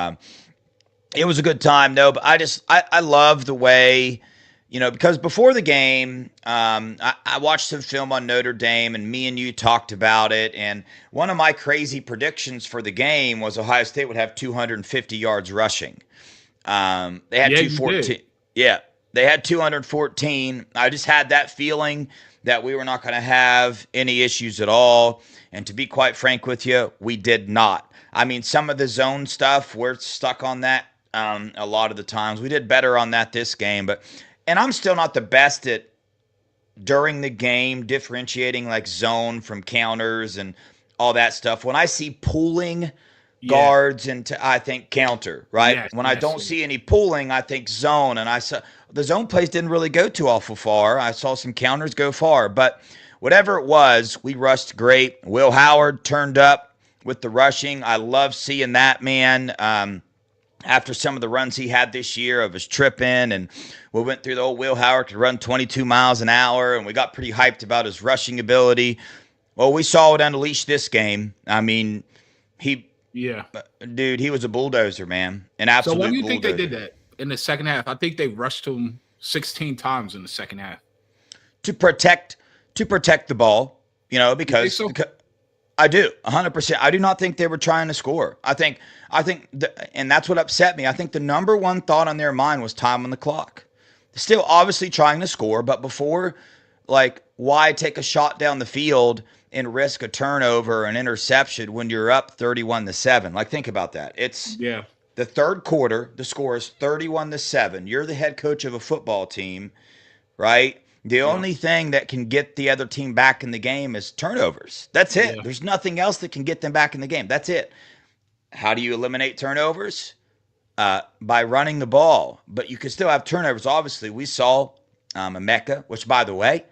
it was a good time, though. But I love the way, because before the game, I watched some film on Notre Dame, and me and you talked about it. And one of my crazy predictions for the game was Ohio State would have 250 yards rushing. They had 214. Yeah. They had 214. I just had that feeling that we were not going to have any issues at all. And to be quite frank with you, we did not. I mean, some of the zone stuff, we're stuck on that a lot of the times. We did better on that this game. And I'm still not the best at during the game differentiating like zone from counters and all that stuff. When I see pooling guards into, I think counter, right? When I don't see any pooling, I think zone. And I saw the zone plays didn't really go too awful far. I saw some counters go far, but whatever it was, we rushed great. Will Howard turned up with the rushing. I love seeing that, man. After some of the runs he had this year of his tripping, and we went through the old Will Howard could run 22 miles an hour, and we got pretty hyped about his rushing ability. Well, we saw it unleashed this game. I mean, dude, he was a bulldozer, man. An absolute bulldozer. So why do you think they did that in the second half? I think they rushed him 16 times in the second half. To protect the ball, because I do 100%. I do not think they were trying to score. I think, and that's what upset me. I think the number one thought on their mind was time on the clock. Still obviously trying to score, but before, like, why take a shot down the field and risk a turnover or an interception when you're up 31-7? Like, think about that. It's the third quarter. The score is 31-7. You're the head coach of a football team, right? The only thing that can get the other team back in the game is turnovers. That's it. Yeah. There's nothing else that can get them back in the game. That's it. How do you eliminate turnovers? By running the ball. But you can still have turnovers. Obviously, we saw Emeka, which, by the way,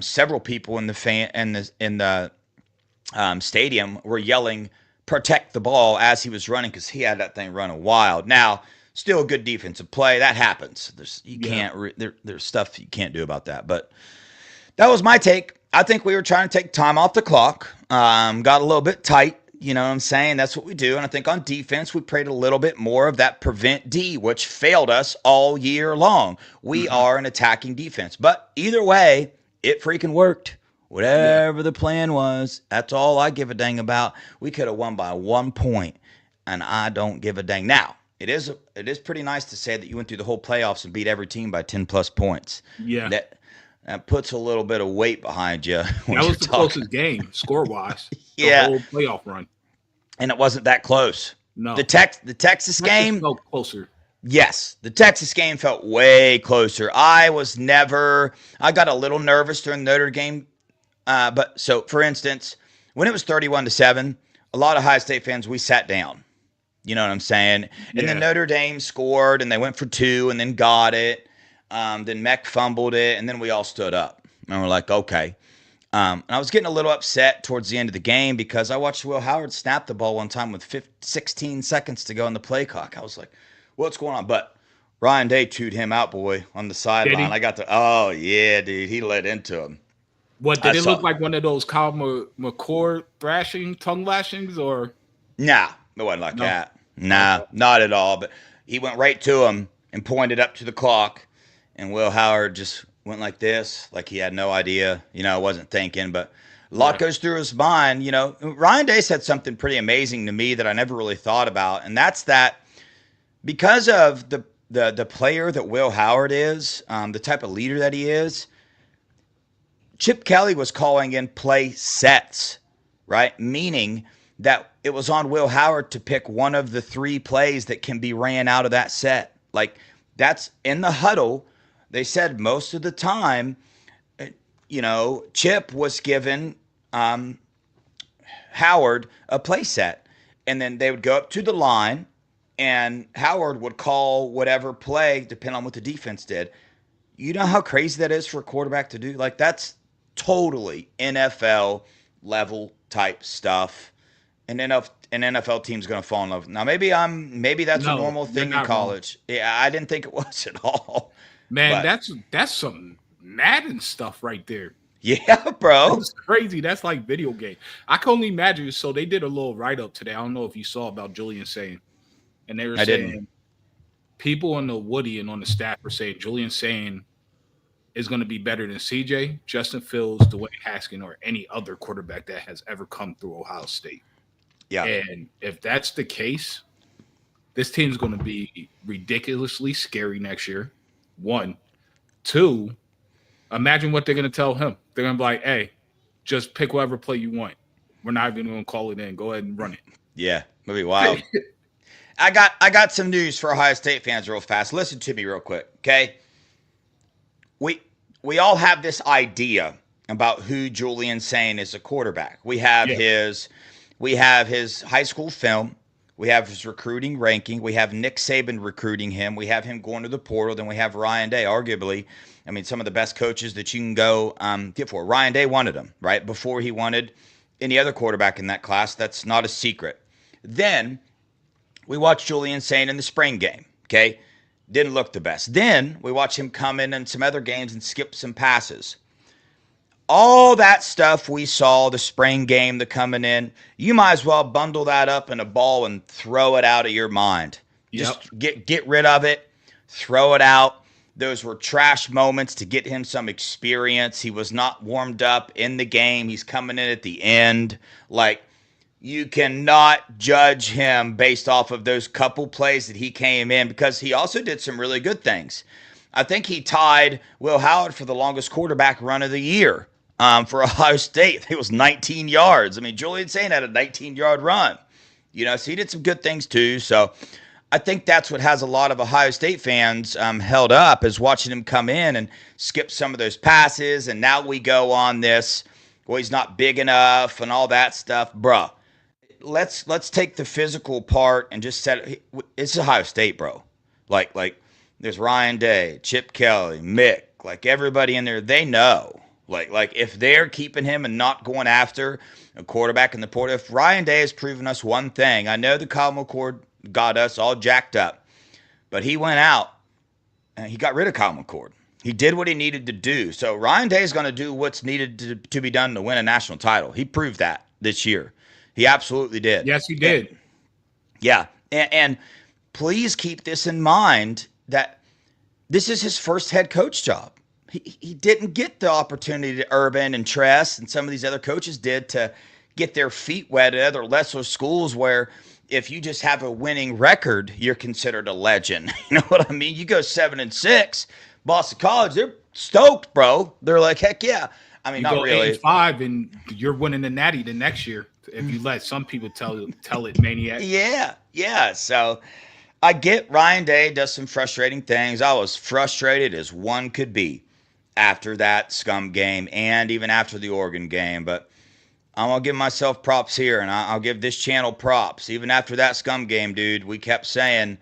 several people in the stadium were yelling, "Protect the ball," as he was running, because he had that thing running wild. Now, still a good defensive play. That happens. There's stuff you can't do about that. But that was my take. I think we were trying to take time off the clock. Got a little bit tight. You know what I'm saying? That's what we do. And I think on defense, we played a little bit more of that prevent D, which failed us all year long. We are an attacking defense. But either way, it freaking worked. Whatever the plan was, that's all I give a dang about. We could have won by 1 point, and I don't give a dang. Now, it is pretty nice to say that you went through the whole playoffs and beat every team by 10+ points. Yeah. That puts a little bit of weight behind you. That was the closest game, score-wise. The whole playoff run. And it wasn't that close. No. The Texas game felt closer. Yes. The Texas game felt way closer. I got a little nervous during the Notre game. But so, for instance, when it was 31-7, a lot of Ohio State fans, we sat down. You know what I'm saying? And then Notre Dame scored, and they went for 2 and then got it. Then Mech fumbled it, and then we all stood up. And we're like, okay. And I was getting a little upset towards the end of the game because I watched Will Howard snap the ball one time with 16 seconds to go on the play clock. I was like, what's going on? But Ryan Day chewed him out, boy, on the sideline. Oh, yeah, dude. He let into him. What, did it look like one of those Kyle McCord tongue lashings, or? Nah, it wasn't like that. Nah, not at all. But he went right to him and pointed up to the clock, and Will Howard just went like this, like he had no idea. Wasn't thinking, but a lot goes through his mind. Ryan Day said something pretty amazing to me that I never really thought about, and that's that because of the player that Will Howard is, the type of leader that he is, Chip Kelly was calling in play sets, right? Meaning that it was on Will Howard to pick one of the 3 plays that can be ran out of that set. Like, that's in the huddle. They said most of the time, Chip was given Howard a play set. And then they would go up to the line, and Howard would call whatever play, depending on what the defense did. You know how crazy that is for a quarterback to do? Like, that's totally NFL level type stuff. And an NFL team's going to fall in love. Now, maybe that's a normal thing in college. Wrong. Yeah, I didn't think it was at all. Man, that's some Madden stuff right there. Yeah, bro. That's crazy. That's like video game. I can only imagine. So they did a little write-up today. I don't know if you saw about Julian saying. And they were saying people on the Woody and on the staff were saying Julian saying is going to be better than CJ, Justin Fields, Dwayne Haskins, or any other quarterback that has ever come through Ohio State. Yeah. And if that's the case, this team's going to be ridiculously scary next year. One. Two, imagine what they're going to tell him. They're going to be like, hey, just pick whatever play you want. We're not even going to call it in. Go ahead and run it. Yeah, it'll be wild. I got some news for Ohio State fans real fast. Listen to me real quick, okay? We all have this idea about who Julian Sain is a quarterback. We have his high school film. We have his recruiting ranking. We have Nick Saban recruiting him. We have him going to the portal. Then we have Ryan Day, arguably, I mean, some of the best coaches that you can go get for. Ryan Day wanted him, right? Before he wanted any other quarterback in that class. That's not a secret. Then we watched Julian Sain in the spring game, okay? Didn't look the best. Then we watched him come in some other games and skip some passes. All that stuff we saw, the spring game, the coming in, you might as well bundle that up in a ball and throw it out of your mind. Just get rid of it, throw it out. Those were trash moments to get him some experience. He was not warmed up in the game. He's coming in at the end. Like, you cannot judge him based off of those couple plays that he came in, because he also did some really good things. I think he tied Will Howard for the longest quarterback run of the year. For Ohio State, it was 19 yards. I mean, Julian Sain had a 19-yard run. So he did some good things too. So I think that's what has a lot of Ohio State fans held up, is watching him come in and skip some of those passes. And now we go on this, well, he's not big enough and all that stuff. Bruh, let's take the physical part and just it's Ohio State, bro. Like there's Ryan Day, Chip Kelly, Mick, like everybody in there, they know. Like if they're keeping him and not going after a quarterback in the portal, if Ryan Day has proven us one thing, I know the Kyle McCord got us all jacked up, but he went out and he got rid of Kyle McCord. He did what he needed to do. So Ryan Day is going to do what's needed to be done to win a national title. He proved that this year. He absolutely did. Yes, he did. And please keep this in mind, that this is his first head coach job. He didn't get the opportunity that Urban and Tress and some of these other coaches did to get their feet wet at other lesser schools, where if you just have a winning record, you're considered a legend. You know what I mean? You go 7-6, Boston College, they're stoked, bro. They're like, heck yeah. I mean, you not go really. 8-5 and you're winning the Natty the next year, if you let some people tell it, maniac. Yeah. So I get Ryan Day does some frustrating things. I was frustrated as one could be after that scum game and even after the Oregon game. But I'm going to give myself props here, and I'll give this channel props. Even after that scum game, dude, we kept saying,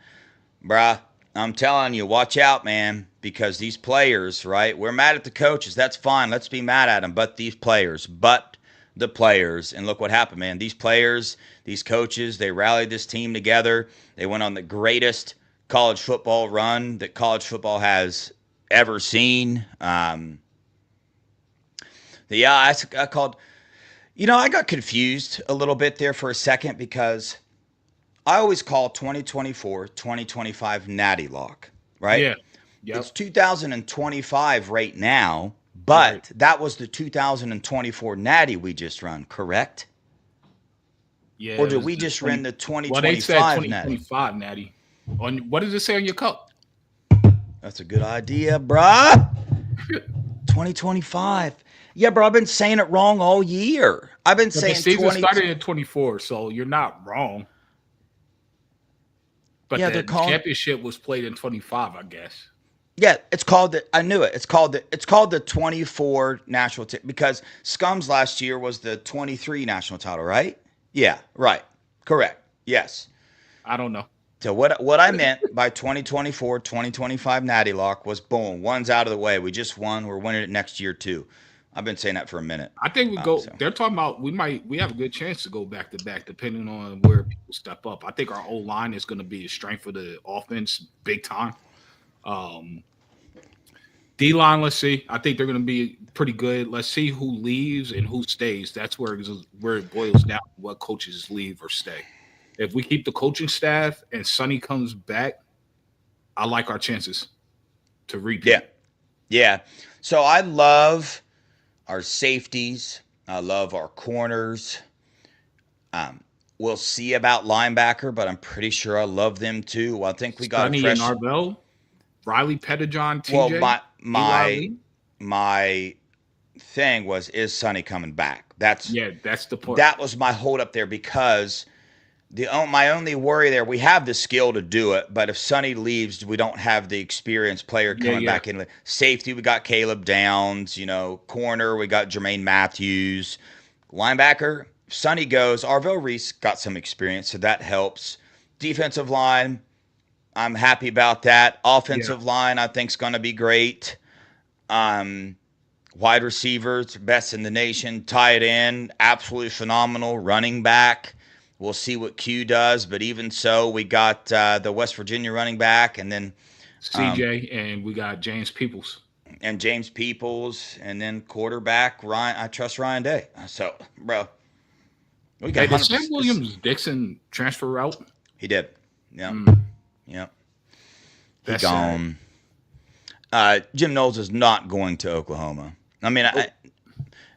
bruh, I'm telling you, watch out, man, because these players, right? We're mad at the coaches. That's fine. Let's be mad at them. But the players. And look what happened, man. These players, these coaches, they rallied this team together. They went on the greatest college football run that college football has ever seen. I called, I got confused a little bit there for a second, because I always call 2024, 2025 Natty Lock, right? Yeah. Yep. It's 2025 right now, but that was the 2024 Natty we just run, correct? Yeah. Or did we just run the 2025 Well, they said 2025 Natty? What does it say on your cup? That's a good idea, bruh. 2025. Yeah, bro, I've been saying it wrong all year. I've been saying the season started in 24, so you're not wrong. But the championship was played in 25, I guess. Yeah, I knew it. It's called the 24 national because Scum's last year was the 23 national title, right? Yeah, right. Correct. Yes. I don't know. So what I meant by 2024, 2025 Natty Lock was boom, one's out of the way. We just won. We're winning it next year too. I've been saying that for a minute. I think we go. They're talking about we have a good chance to go back to back, depending on where people step up. I think our O line is going to be a strength for the offense, big time. D line, let's see. I think they're going to be pretty good. Let's see who leaves and who stays. That's where it boils down to what coaches leave or stay. If we keep the coaching staff and Sonny comes back, I like our chances to repeat. Yeah. So I love our safeties. I love our corners. We'll see about linebacker, but I'm pretty sure I love them too. Well, I think we got Sonny and Arvell. Riley Pettijohn, Well, TJ. my thing was, is Sonny coming back? That's the point. That was my hold up there, because my only worry there, we have the skill to do it, but if Sonny leaves, we don't have the experienced player coming back in. Safety, we got Caleb Downs. Corner, we got Jermaine Matthews. Linebacker, if Sonny goes, Arvell Reese got some experience, so that helps. Defensive line, I'm happy about that. Offensive line, I think, is going to be great. Wide receivers, best in the nation. Tight end, absolutely phenomenal. Running back, we'll see what Q does, but even so, we got the West Virginia running back, and then CJ, and we got James Peoples. And then quarterback, Ryan. I trust Ryan Day. So, bro, we got. Did Sam Williams-Dixon transfer out? He did. Yeah. Yep. He's gone. Jim Knowles is not going to Oklahoma. I mean,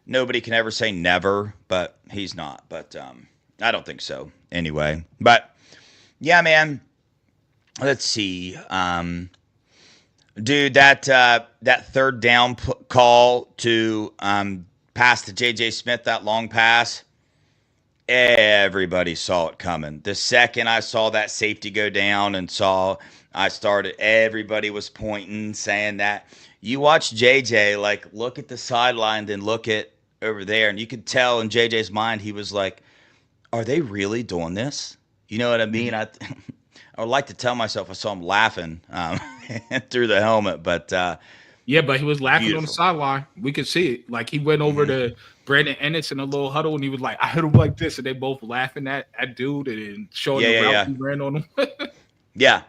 nobody can ever say never, but he's not. But I don't think so anyway. But, yeah, man, let's see. Dude, that third down call to pass to J.J. Smith, that long pass, everybody saw it coming. The second I saw that safety go down everybody was pointing, saying that. You watch JJ, like, look at the sideline, then look at over there, and you could tell in JJ's mind, he was like, are they really doing this? You know what I mean? I would like to tell myself I saw him laughing through the helmet, but but he was laughing on the sideline. We could see it. Like, he went over to Brandon Ennis in a little huddle, and he was like, I hit him like this, and they both laughing at dude and showing the route he ran on him. Yeah.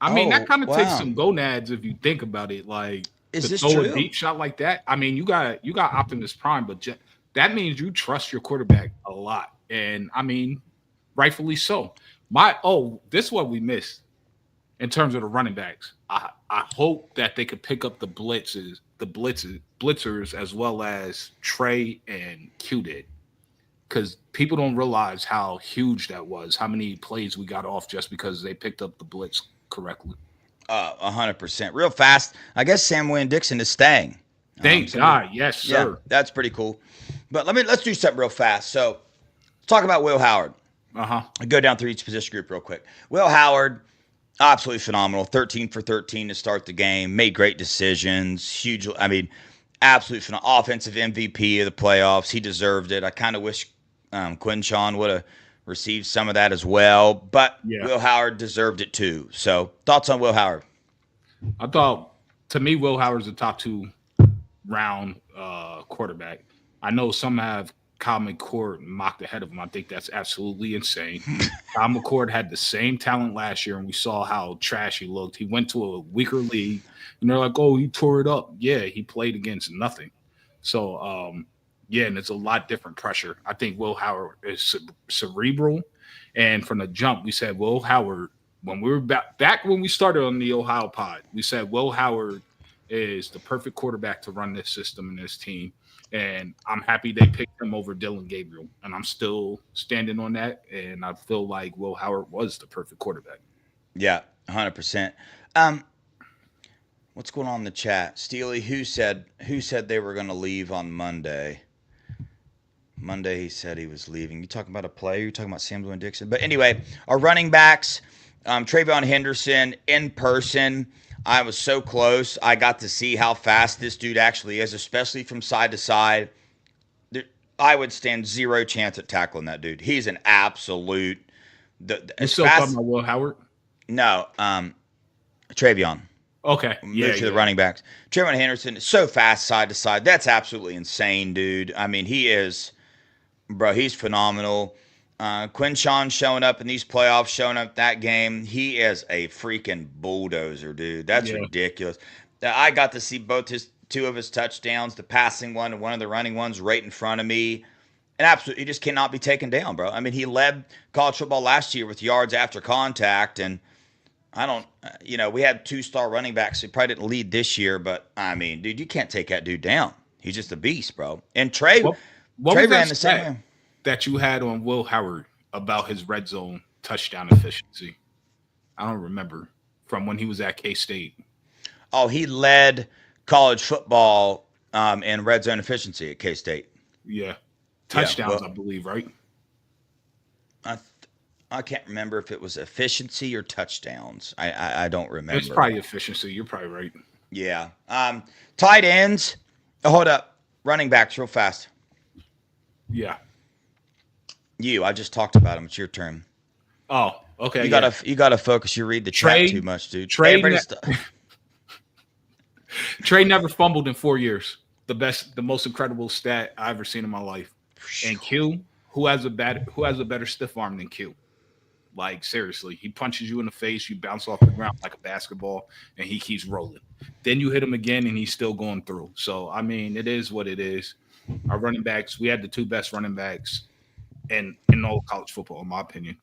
I mean, that kind of takes some gonads if you think about it. Like, is this throw true? A deep shot like that. I mean, you got Optimus Prime, but that means you trust your quarterback a lot, and I mean, rightfully so. This is what we missed in terms of the running backs. I hope that they could pick up the blitzers as well as Trey and Q did. Because people don't realize how huge that was, how many plays we got off just because they picked up the blitz correctly. 100%. Real fast, I guess Sam Williams-Dixon is staying. Thank God. Yes, sir. Yeah, that's pretty cool. But let's do something real fast. So, let's talk about Will Howard. I'll go down through each position group real quick. Will Howard, absolutely phenomenal. 13 for 13 to start the game. Made great decisions. Huge. I mean, absolutely phenomenal. Offensive MVP of the playoffs. He deserved it. I kind of wish Quinshawn would have received some of that as well, but Will Howard deserved it too. So, thoughts on Will Howard? I thought, to me, Will Howard's a top 2 round quarterback. I know some have Kyle McCord mocked ahead of him. I think that's absolutely insane. Kyle McCord had the same talent last year, and we saw how trash he looked. He went to a weaker league, and they're like, oh, he tore it up. Yeah, he played against nothing. So, and it's a lot different pressure. I think Will Howard is cerebral. And from the jump, we said Will Howard, when we were back when we started on the Ohio pod, we said Will Howard is the perfect quarterback to run this system and this team. And I'm happy they picked him over Dylan Gabriel. And I'm still standing on that. And I feel like Will Howard was the perfect quarterback. Yeah, 100%. What's going on in the chat? Steely, who said they were going to leave on Monday? Monday, he said he was leaving. You talking about a player? You talking about Sam Williams-Dixon? But anyway, our running backs, Travion Henderson in person. I was so close. I got to see how fast this dude actually is, especially from side to side. I would stand zero chance at tackling that dude. He's an absolute. You still talking about Will Howard? No, Travion. Okay. Move to the running backs. Travion Henderson is so fast side to side. That's absolutely insane, dude. I mean, he is. Bro, he's phenomenal. Quinshawn showing up in these playoffs, showing up that game. He is a freaking bulldozer, dude. That's ridiculous. I got to see both two of his touchdowns, the passing one and one of the running ones right in front of me. And absolutely, he just cannot be taken down, bro. I mean, he led college football last year with yards after contact. And we had 2-star running backs. He probably didn't lead this year. But, I mean, dude, you can't take that dude down. He's just a beast, bro. And Trey... What was that stat that you had on Will Howard about his red zone touchdown efficiency? I don't remember from when he was at K-State. Oh, he led college football in red zone efficiency at K-State. Yeah. Touchdowns, well, I believe, right? I can't remember if it was efficiency or touchdowns. I don't remember. It's probably efficiency. You're probably right. Yeah. Tight ends. Oh, hold up. Running backs real fast. Yeah. I just talked about him. It's your turn. Oh, okay. You gotta focus. You read the chat too much, dude. Trey never fumbled in 4 years. The most incredible stat I ever seen in my life. And Q, who has a better stiff arm than Q? Like, seriously, he punches you in the face, you bounce off the ground like a basketball, and he keeps rolling. Then you hit him again, and he's still going through. So, I mean, it is what it is. Our running backs, we had the 2 best running backs in all college football, in my opinion.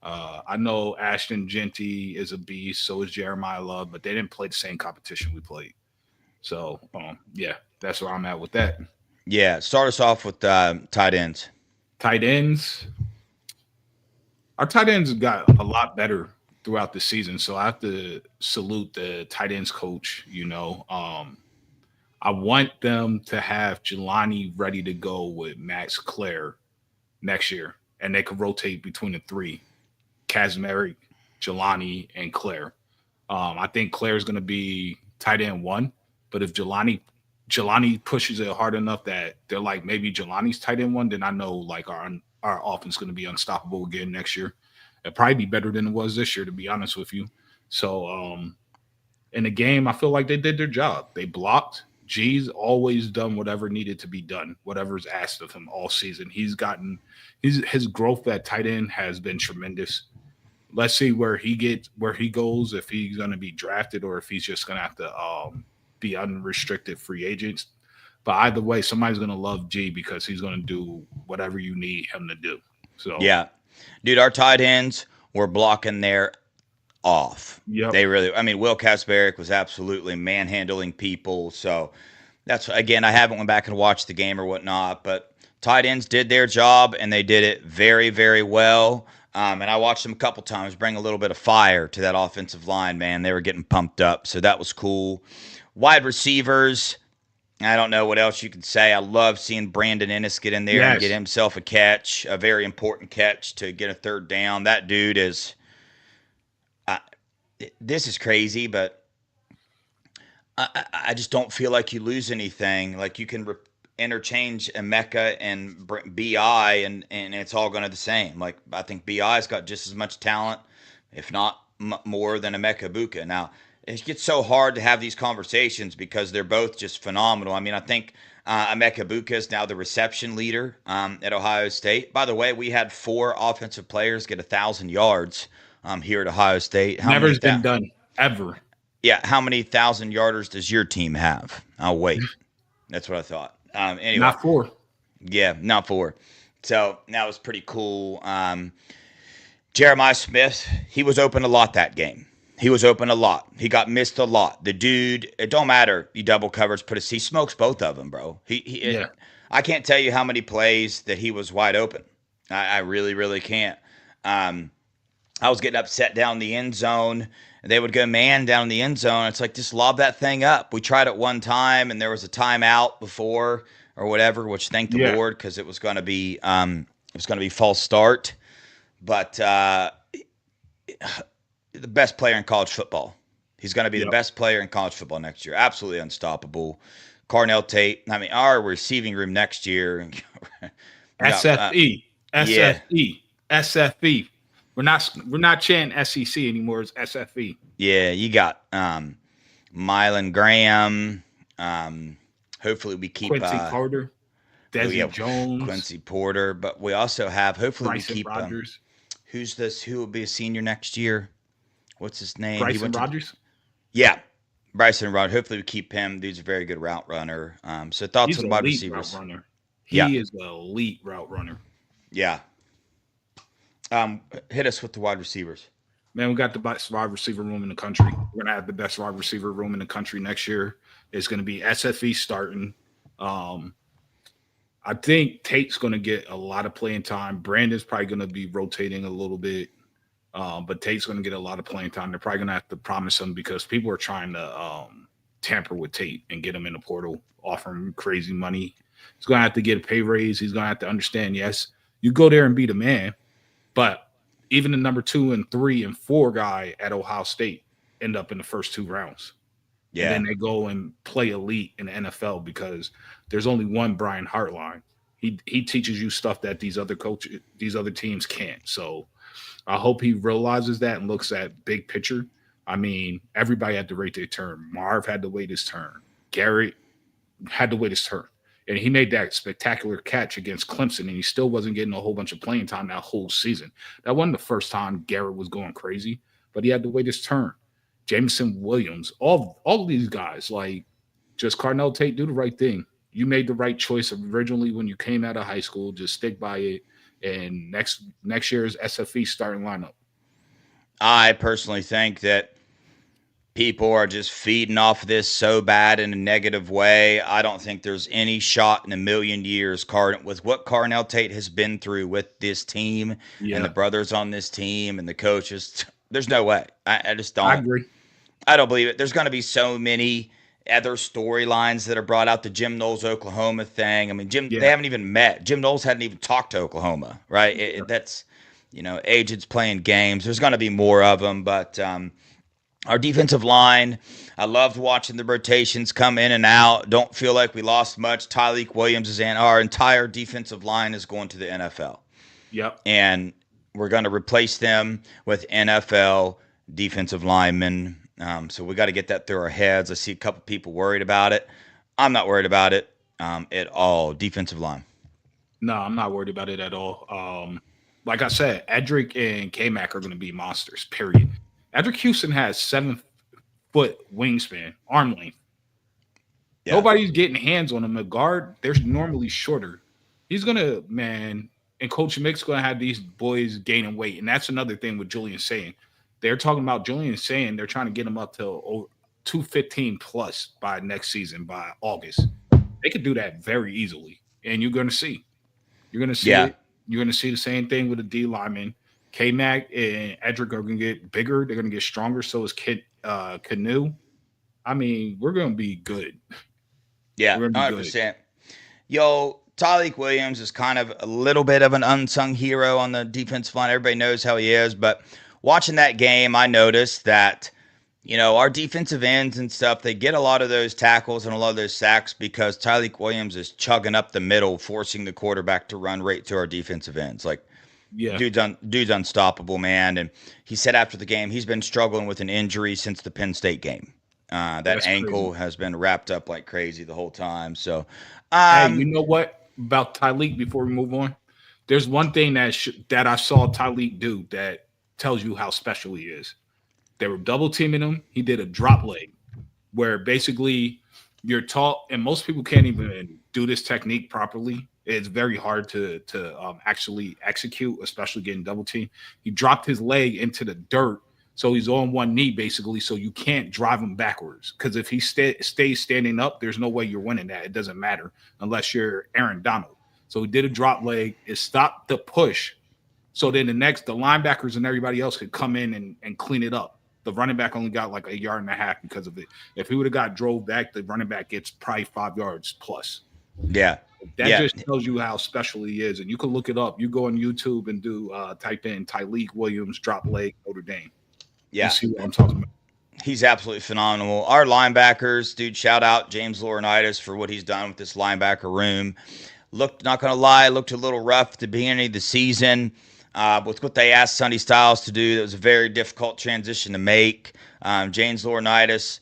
I know Ashton Genty is a beast, so is Jeremiah Love, but they didn't play the same competition we played. So, yeah, that's where I'm at with that. Yeah, start us off with tight ends. Tight ends. Our tight ends got a lot better throughout the season, so I have to salute the tight ends coach. I want them to have Jelani ready to go with Max Clare next year, and they could rotate between the 3, Kazmeric, Jelani, and Clare. I think Clare is going to be tight end 1, but if Jelani pushes it hard enough that they're like, maybe Jelani's tight end 1, then I know like our offense is going to be unstoppable again next year. It'll probably be better than it was this year, to be honest with you. So in the game, I feel like they did their job. They blocked. G's always done whatever needed to be done, whatever's asked of him all season. His growth at tight end has been tremendous. Let's see where he goes, if he's going to be drafted or if he's just going to have to be unrestricted free agents. But either way, somebody's going to love G because he's going to do whatever you need him to do. So yeah, dude, our tight ends were blocking their off. Yep. Will Kazmeric was absolutely manhandling people. So that's, again, I haven't went back and watched the game or whatnot, but tight ends did their job and they did it very, very well. And I watched them a couple times bring a little bit of fire to that offensive line, man. They were getting pumped up. So that was cool. Wide receivers, I don't know what else you can say. I love seeing Brandon Ennis get in there and get himself a catch, a very important catch to get a 3rd down. That dude is this is crazy, but I just don't feel like you lose anything. Like, you can interchange Emeka and BI, and it's all going to the same. Like, I think BI's got just as much talent, if not more, than Emeka Buka. Now, it gets so hard to have these conversations because they're both just phenomenal. I mean, I think Emeka Buka is now the reception leader at Ohio State. By the way, we had 4 offensive players get 1,000 yards here at Ohio State. Never's been done, ever. Yeah, how many 1,000-yarders does your team have? I'll wait. That's what I thought. Anyway, not 4. Yeah, not 4. So that was pretty cool. Jeremiah Smith, he was open a lot that game. He was open a lot. He got missed a lot. The dude, it don't matter. You double coverage, he smokes both of them, bro. I can't tell you how many plays that he was wide open. I really, really can't. I was getting upset down the end zone. They would go man down the end zone. It's like, just lob that thing up. We tried it one time, and there was a timeout before or whatever, which thank the Lord, because it was going to be false start. But the best player in college football. He's going to be the best player in college football next year. Absolutely unstoppable. Carnell Tate. I mean, our receiving room next year. SFE. We're not chanting SEC anymore. It's SFE. Yeah, you got Mylan Graham. Hopefully we keep Quincy Porter, Desi Jones, Quincy Porter. But we also have, hopefully Bryson we keep Rogers. Who will be a senior next year? What's his name? Bryson Rogers? Yeah. Bryson Rogers. Hopefully we keep him. Dude's a very good route runner. So thoughts on wide receivers. Route runner. He is an elite route runner. Yeah. Hit us with the wide receivers. Man, we got the best wide receiver room in the country. We're going to have the best wide receiver room in the country next year. It's going to be SFE starting. I think Tate's going to get a lot of playing time. Brandon's probably going to be rotating a little bit. But Tate's going to get a lot of playing time. They're probably going to have to promise him because people are trying to tamper with Tate and get him in the portal, offer him crazy money. He's going to have to get a pay raise. He's going to have to understand, yes, you go there and be the man, but even the number 2 and 3 and 4 guy at Ohio State end up in the first 2 rounds. Yeah. And then they go and play elite in the NFL because there's only one Brian Hartline. He teaches you stuff that these other teams can't. So I hope he realizes that and looks at big picture. I mean, everybody had to wait their turn. Marv had to wait his turn. Garrett had to wait his turn. And he made that spectacular catch against Clemson, and he still wasn't getting a whole bunch of playing time that whole season. That wasn't the first time Garrett was going crazy, but he had to wait his turn. Jameson Williams, all of these guys, like just Carnell Tate, do the right thing. You made the right choice originally when you came out of high school. Just stick by it. And next year's SFE starting lineup. I personally think that people are just feeding off of this so bad in a negative way. I don't think there's any shot in a million years, with what Carnell Tate has been through with this team and the brothers on this team and the coaches. There's no way. I just don't. I agree. I don't believe it. There's going to be so many other storylines that are brought out. The Jim Knowles Oklahoma thing. I mean, they haven't even met. Jim Knowles hadn't even talked to Oklahoma, right? That's, agents playing games. There's going to be more of them, but our defensive line, I loved watching the rotations come in and out. Don't feel like we lost much. Tyleik Williams is in. Our entire defensive line is going to the NFL. Yep. And we're going to replace them with NFL defensive linemen. So we got to get that through our heads. I see a couple people worried about it. I'm not worried about it at all. Defensive line. No, I'm not worried about it at all. Like I said, Edric and K-Mac are going to be monsters, period. Edric Houston has 7-foot wingspan, arm length. Yeah. Nobody's getting hands on him. A guard, they're normally shorter. He's going to, and Coach Mick's going to have these boys gaining weight. And that's another thing with Julian saying. They're talking about Julian saying they're trying to get him up to 215 plus by next season, by August. They could do that very easily. And you're going to see. You're going to see it. You're going to see the same thing with the D lineman. K-Mac and Edric are going to get bigger. They're going to get stronger. So is Canoe. I mean, we're going to be good. Yeah, 100%. Yo, Tyleik Williams is kind of a little bit of an unsung hero on the defensive line. Everybody knows how he is. But watching that game, I noticed that, our defensive ends and stuff, they get a lot of those tackles and a lot of those sacks because Tyleik Williams is chugging up the middle, forcing the quarterback to run right to our defensive ends. Like, yeah, dude's unstoppable, man. And he said after the game he's been struggling with an injury since the Penn State game. That ankle has been wrapped up like crazy the whole time. So, hey, you know what about Tyleik? Before we move on, there's one thing that I saw Tyleik do that tells you how special he is. They were double teaming him. He did a drop leg, where basically you're taught, and most people can't even do this technique properly. It's very hard to actually execute, especially getting double teamed. He dropped his leg into the dirt, so he's on one knee basically, so you can't drive him backwards. Because if he stays standing up, there's no way you're winning that. It doesn't matter unless you're Aaron Donald. So he did a drop leg. It stopped the push. So then the linebackers and everybody else could come in and clean it up. The running back only got like 1.5 yards because of it. If he would have got drove back, the running back gets probably 5 yards plus. Yeah. That just tells you how special he is. And you can look it up. You go on YouTube and type in Tyleik Williams drop leg Notre Dame. Yeah. You see what I'm talking about. He's absolutely phenomenal. Our linebackers, dude, shout out James Laurinaitis for what he's done with this linebacker room. Not going to lie, looked a little rough at the beginning of the season. With what they asked Sonny Styles to do, it was a very difficult transition to make. James Laurinaitis,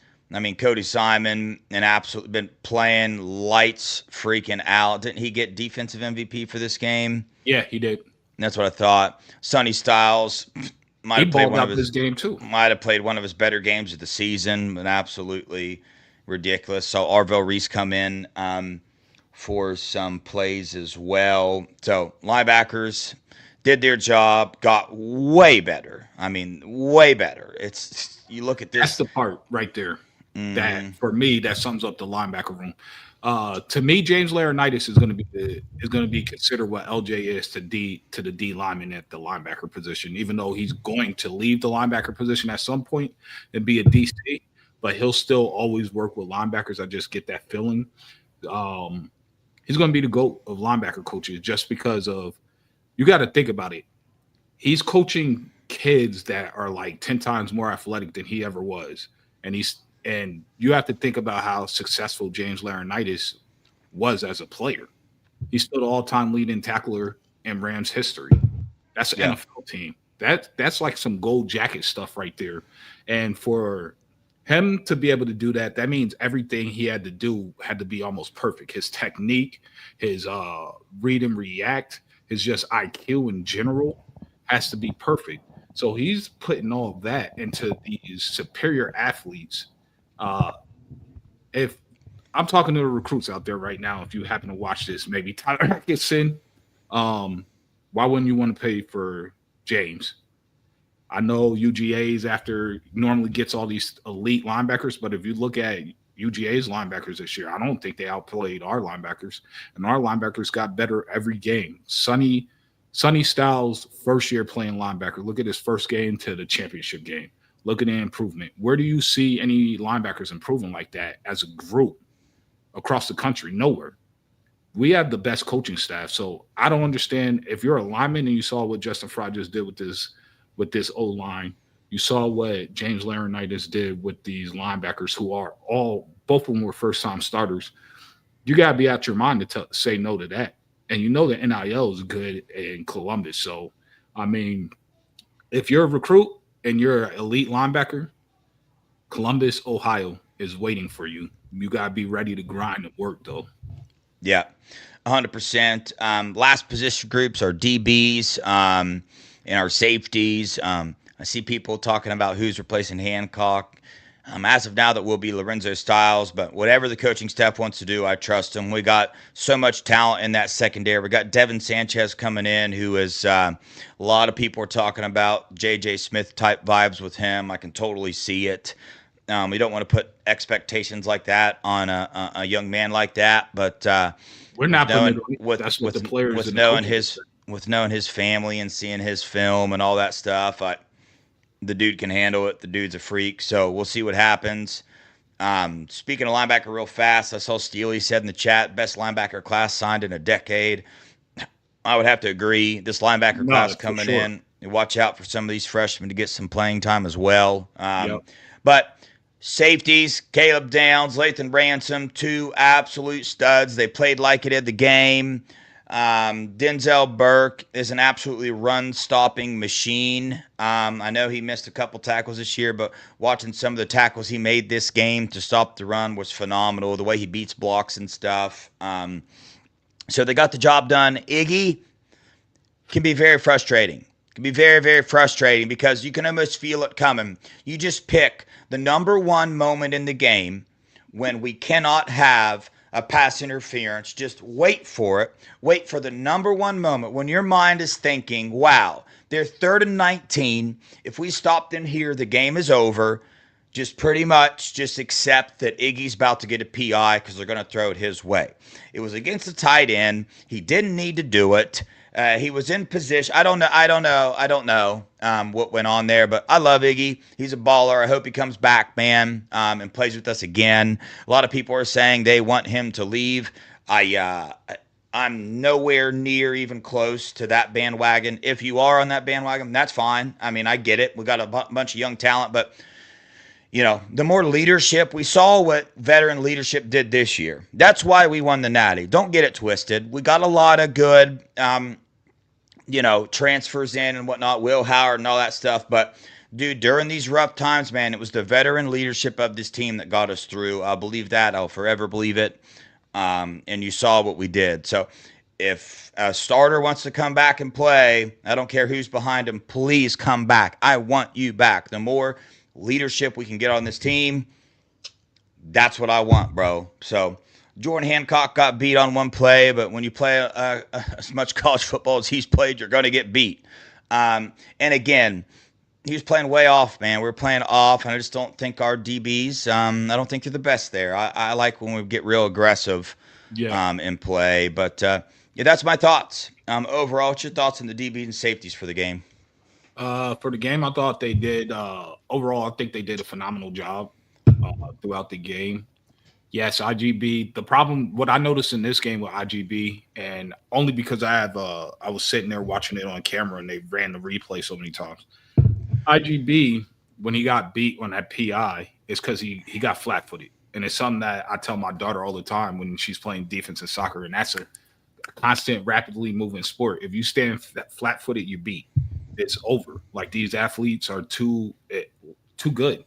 Cody Simon, and absolutely been playing lights freaking out. Didn't he get defensive MVP for this game? Yeah, he did. That's what I thought. Sonny Styles might have played one of his game too. Might have played one of his better games of the season, but absolutely ridiculous. So Arvell Reese come in for some plays as well. So linebackers did their job, got way better. Way better. You look at this. That's the part right there. that for me that sums up the linebacker room. To me, James Laurinaitis is going to be considered what LJ is to the D lineman at the linebacker position. Even though he's going to leave the linebacker position at some point and be a DC, but he'll still always work with linebackers. I just get that feeling. He's going to be the GOAT of linebacker coaches just because of, you got to think about it. He's coaching kids that are like 10 times more athletic than he ever was. And you have to think about how successful James Laurinaitis was as a player. He's still the all-time leading tackler in Rams history. That's an NFL team. That's like some gold jacket stuff right there. And for him to be able to do that, that means everything he had to do had to be almost perfect. His technique, his read and react, his just IQ in general has to be perfect. So he's putting all of that into these superior athletes. If I'm talking to the recruits out there right now, if you happen to watch this, maybe Tyler Atkinson, why wouldn't you want to pay for James? I know UGA's after normally gets all these elite linebackers, but if you look at UGA's linebackers this year, I don't think they outplayed our linebackers, and our linebackers got better every game. Sonny Styles' first year playing linebacker. Look at his first game to the championship game. Look at the improvement. Where do you see any linebackers improving like that as a group across the country? Nowhere. We have the best coaching staff. So I don't understand if you're a lineman and you saw what Justin Fry just did with this O-line. You saw what James Laurinaitis did with these linebackers who are both of them were first-time starters. You got to be out your mind to say no to that. And you know the NIL is good in Columbus. So, I mean, if you're a recruit, and you're an elite linebacker, Columbus, Ohio is waiting for you. You got to be ready to grind and work, though. Yeah, 100%. Last position groups are DBs and our safeties. I see people talking about who's replacing Hancock. As of now, that will be Lorenzo Styles, but whatever the coaching staff wants to do, I trust him. We got so much talent in that secondary. We got Devin Sanchez coming in, who is a lot of people are talking about J.J. Smith type vibes with him. I can totally see it. We don't want to put expectations like that on a young man like that, but we're not knowing, that's what the players with knowing his family and seeing his film and all that stuff. The dude can handle it. The dude's a freak. So we'll see what happens. Speaking of linebacker real fast, I saw Steely said in the chat, best linebacker class signed in a decade. I would have to agree. This linebacker class coming in, watch out for some of these freshmen to get some playing time as well. But safeties, Caleb Downs, Lathan Ransom, two absolute studs. They played like it in the game. Denzel Burke is an absolutely run-stopping machine. I know he missed a couple tackles this year, but watching some of the tackles he made this game to stop the run was phenomenal, the way he beats blocks and stuff. So they got the job done. Iggy can be very frustrating. It can be very, very frustrating because you can almost feel it coming. You just pick the number one moment in the game when we cannot have a pass interference. Just wait for it. Wait for the number one moment when your mind is thinking, wow, they're 3rd and 19. If we stop them here, the game is over. Just pretty much just accept that Iggy's about to get a PI because they're going to throw it his way. It was against the tight end. He didn't need to do it. He was in position. I don't know what went on there, but I love Iggy. He's a baller. I hope he comes back, man, and plays with us again. A lot of people are saying they want him to leave. I'm nowhere near even close to that bandwagon. If you are on that bandwagon, that's fine. I mean, I get it. We got a bunch of young talent, but the more leadership, we saw what veteran leadership did this year. That's why we won the Natty. Don't get it twisted. We got a lot of good, transfers in and whatnot, Will Howard and all that stuff. But, dude, during these rough times, man, it was the veteran leadership of this team that got us through. I'll believe that. I'll forever believe it. And you saw what we did. So if a starter wants to come back and play, I don't care who's behind him, please come back. I want you back. The more leadership we can get on this team, that's what I want, bro. So Jordan Hancock got beat on one play, but when you play as much college football as he's played, you're going to get beat. And again, he was playing way off, man. We were playing off, and I just don't think our DBs. I don't think they're the best there. I like when we get real aggressive, in play. But yeah, that's my thoughts. Overall, what's your thoughts on the DBs and safeties for the game? For the game, I thought they did. Overall, I think they did a phenomenal job throughout the game. Yes, IGB. The problem, what I noticed in this game with IGB, and only because I was sitting there watching it on camera, and they ran the replay so many times. IGB, when he got beat on that PI, is because he got flat-footed. And it's something that I tell my daughter all the time when she's playing defense in soccer, and that's a constant, rapidly moving sport. If you stand flat-footed, you beat. It's over. Like, these athletes are too good.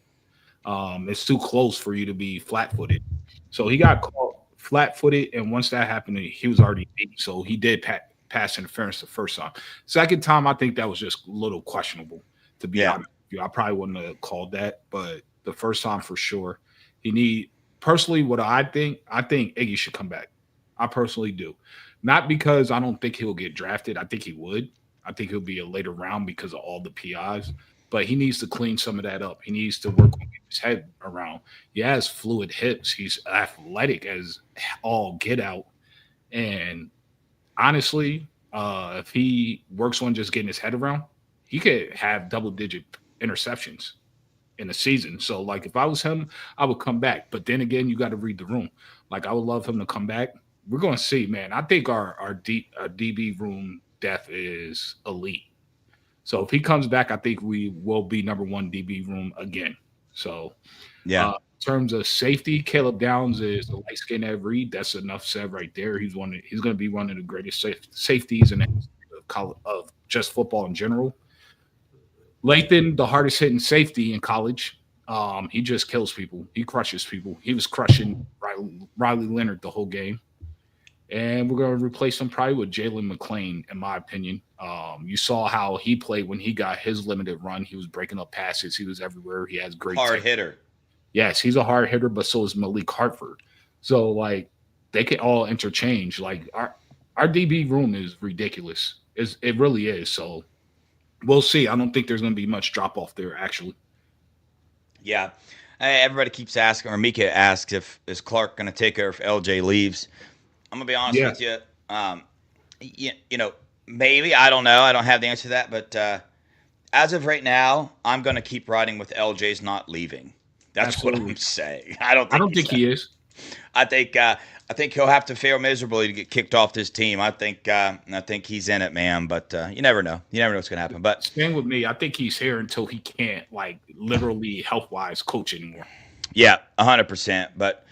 It's too close for you to be flat-footed. So he got caught flat-footed, and once that happened, he was already beat. So he did pass interference the first time. Second time, I think that was just a little questionable. To be honest with you, I probably wouldn't have called that, but the first time for sure. Personally, what I think Iggy should come back. I personally do. Not because I don't think he'll get drafted. I think he would. I think he'll be a later round because of all the PIs. But he needs to clean some of that up. He needs to work on his head around. He has fluid hips. He's athletic as all get out. And honestly, if he works on just getting his head around, he could have double-digit interceptions in a season. So, like, if I was him, I would come back. But then again, you got to read the room. Like, I would love him to come back. We're going to see, man. I think our DB room depth is elite. So if he comes back, I think we will be number one DB room again. So, in terms of safety, Caleb Downs is the light skin Ed Reed. That's enough said right there. He's going to be one of the greatest safeties in of just football in general. Lathan, the hardest hitting safety in college. He just kills people. He crushes people. He was crushing Riley Leonard the whole game. And we're going to replace him probably with Jalen McClain, in my opinion. You saw how he played when he got his limited run. He was breaking up passes. He was everywhere. He has great hard hitter. Yes, he's a hard hitter, but so is Malik Hartford. So, like, they can all interchange. Like, our DB room is ridiculous. It really is. So, we'll see. I don't think there's going to be much drop-off there, actually. Yeah. Everybody keeps asking, or Mika asks, is Clark going to take her if LJ leaves? I'm going to be honest with you. You know, maybe. I don't know. I don't have the answer to that. But as of right now, I'm going to keep riding with LJ's not leaving. That's Absolutely. What I'm saying. I don't think he is. I think he'll have to fail miserably to get kicked off this team. I think he's in it, man. But you never know. You never know what's going to happen. But staying with me, I think he's here until he can't, like, literally health-wise coach anymore. Yeah, 100%. But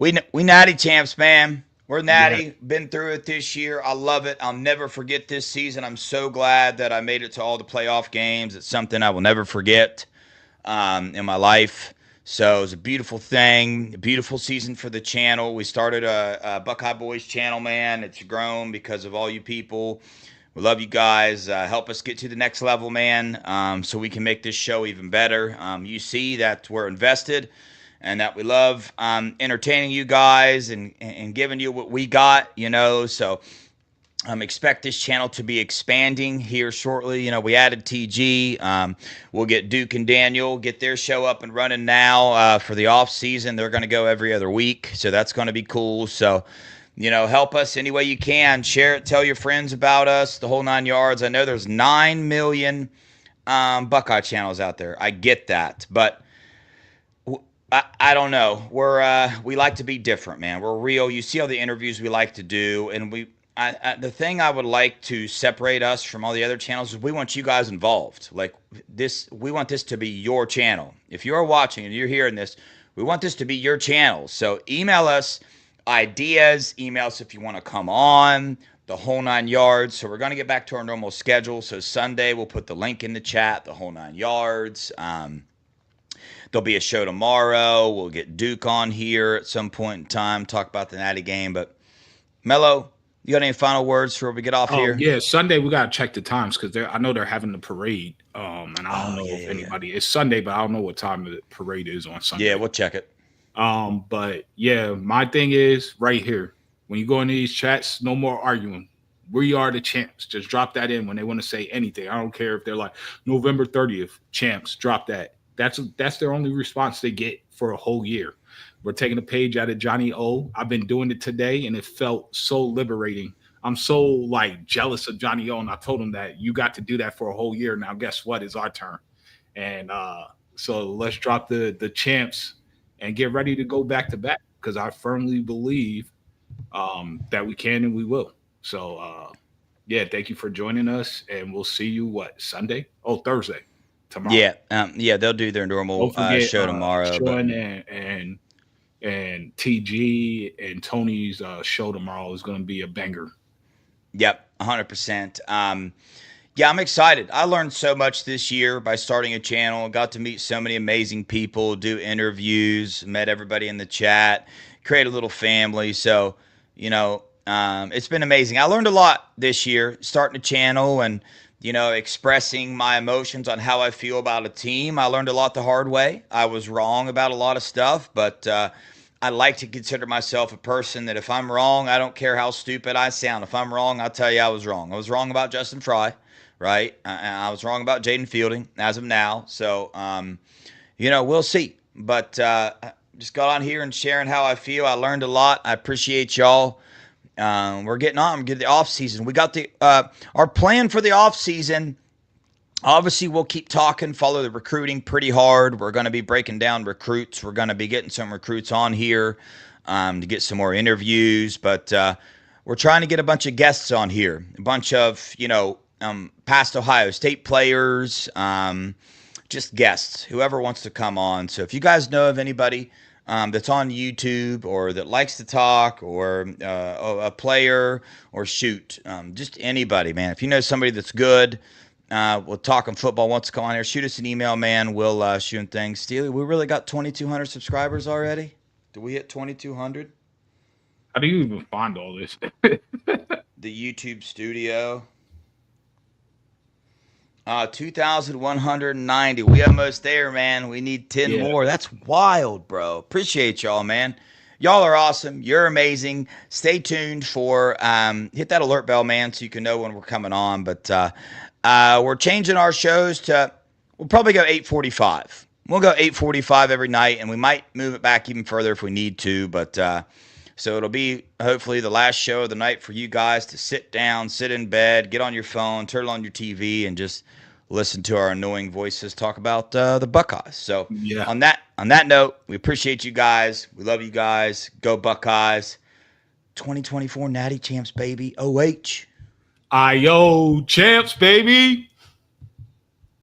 we natty champs, man. We're natty. Yeah. Been through it this year. I love it. I'll never forget this season. I'm so glad that I made it to all the playoff games. It's something I will never forget in my life. So it was a beautiful thing, a beautiful season for the channel. We started a Buckeye Boyz channel, man. It's grown because of all you people. We love you guys. Help us get to the next level, man, so we can make this show even better. You see that we're invested and that we love entertaining you guys and giving you what we got, you know. So expect this channel to be expanding here shortly. You know, we added TG. We'll get Duke and Daniel, get their show up and running now for the off season. They're going to go every other week, so that's going to be cool. So, you know, help us any way you can. Share it. Tell your friends about us, the whole 9 yards. I know there's 9 million Buckeye channels out there. I get that, but I don't know. We like to be different, man. We're real. You see all the interviews we like to do, and the thing I would like to separate us from all the other channels is we want you guys involved. Like this, we want this to be your channel. If you're watching and you're hearing this, we want this to be your channel. So email us ideas, email us if you want to come on, the whole 9 yards. So we're going to get back to our normal schedule. So Sunday, we'll put the link in the chat, the whole 9 yards. There'll be a show tomorrow. We'll get Duke on here at some point in time, talk about the Natty game. But Mello, you got any final words before we get off here? Yeah, Sunday we got to check the times because I know they're having the parade. And I don't know if anybody – it's Sunday, but I don't know what time the parade is on Sunday. Yeah, we'll check it. But, yeah, my thing is right here. When you go into these chats, no more arguing. We are the champs. Just drop that in when they want to say anything. I don't care if they're like November 30th, champs, drop that. That's their only response they get for a whole year. We're taking a page out of Johnny O. I've been doing it today, and it felt so liberating. I'm so like jealous of Johnny O, and I told him that you got to do that for a whole year. Now, guess what? It's our turn. And so let's drop the champs and get ready to go back to back, because I firmly believe that we can and we will. So, yeah, thank you for joining us, and we'll see you, Sunday? Oh, Thursday, tomorrow. Yeah, they'll do their normal show tomorrow. Sean and TG and Tony's show tomorrow is going to be a banger. Yep, 100%. Yeah, I'm excited. I learned so much this year by starting a channel. Got to meet so many amazing people, do interviews, met everybody in the chat, create a little family. So, it's been amazing. I learned a lot this year, starting a channel and, expressing my emotions on how I feel about a team. I learned a lot the hard way. I was wrong about a lot of stuff, but I like to consider myself a person that if I'm wrong, I don't care how stupid I sound. If I'm wrong, I'll tell you I was wrong. I was wrong about Justin Fry, right? I was wrong about Jaden Fielding as of now. So, we'll see. But I just got on here and sharing how I feel. I learned a lot. I appreciate y'all. We're getting on. Get the off season. We got our plan for the off season. Obviously, we'll keep talking, follow the recruiting pretty hard. We're going to be breaking down recruits. We're going to be getting some recruits on here to get some more interviews. But we're trying to get a bunch of guests on here, a bunch of, past Ohio State players, just guests, whoever wants to come on. So if you guys know of anybody that's on YouTube or that likes to talk or a player or just anybody, man. If you know somebody that's good, we'll talk on football, wants to come on here, shoot us an email, man. We'll shoot things. Steely, we really got 2,200 subscribers already? Did we hit 2,200? How do you even find all this? The YouTube studio. 2,190. We almost there, man. We need 10 more. That's wild, bro. Appreciate y'all, man. Y'all are awesome. You're amazing. Stay tuned for hit that alert bell, man, so you can know when we're coming on. But we're changing our shows to, we'll probably go 8:45. We'll go 8:45 every night, and we might move it back even further if we need to. But so it'll be hopefully the last show of the night for you guys to sit down, sit in bed, get on your phone, turn on your TV, and just listen to our annoying voices talk about the Buckeyes. So on that note, we appreciate you guys. We love you guys. Go Buckeyes. 2024 Natty Champs, baby. OH. IO Champs, baby.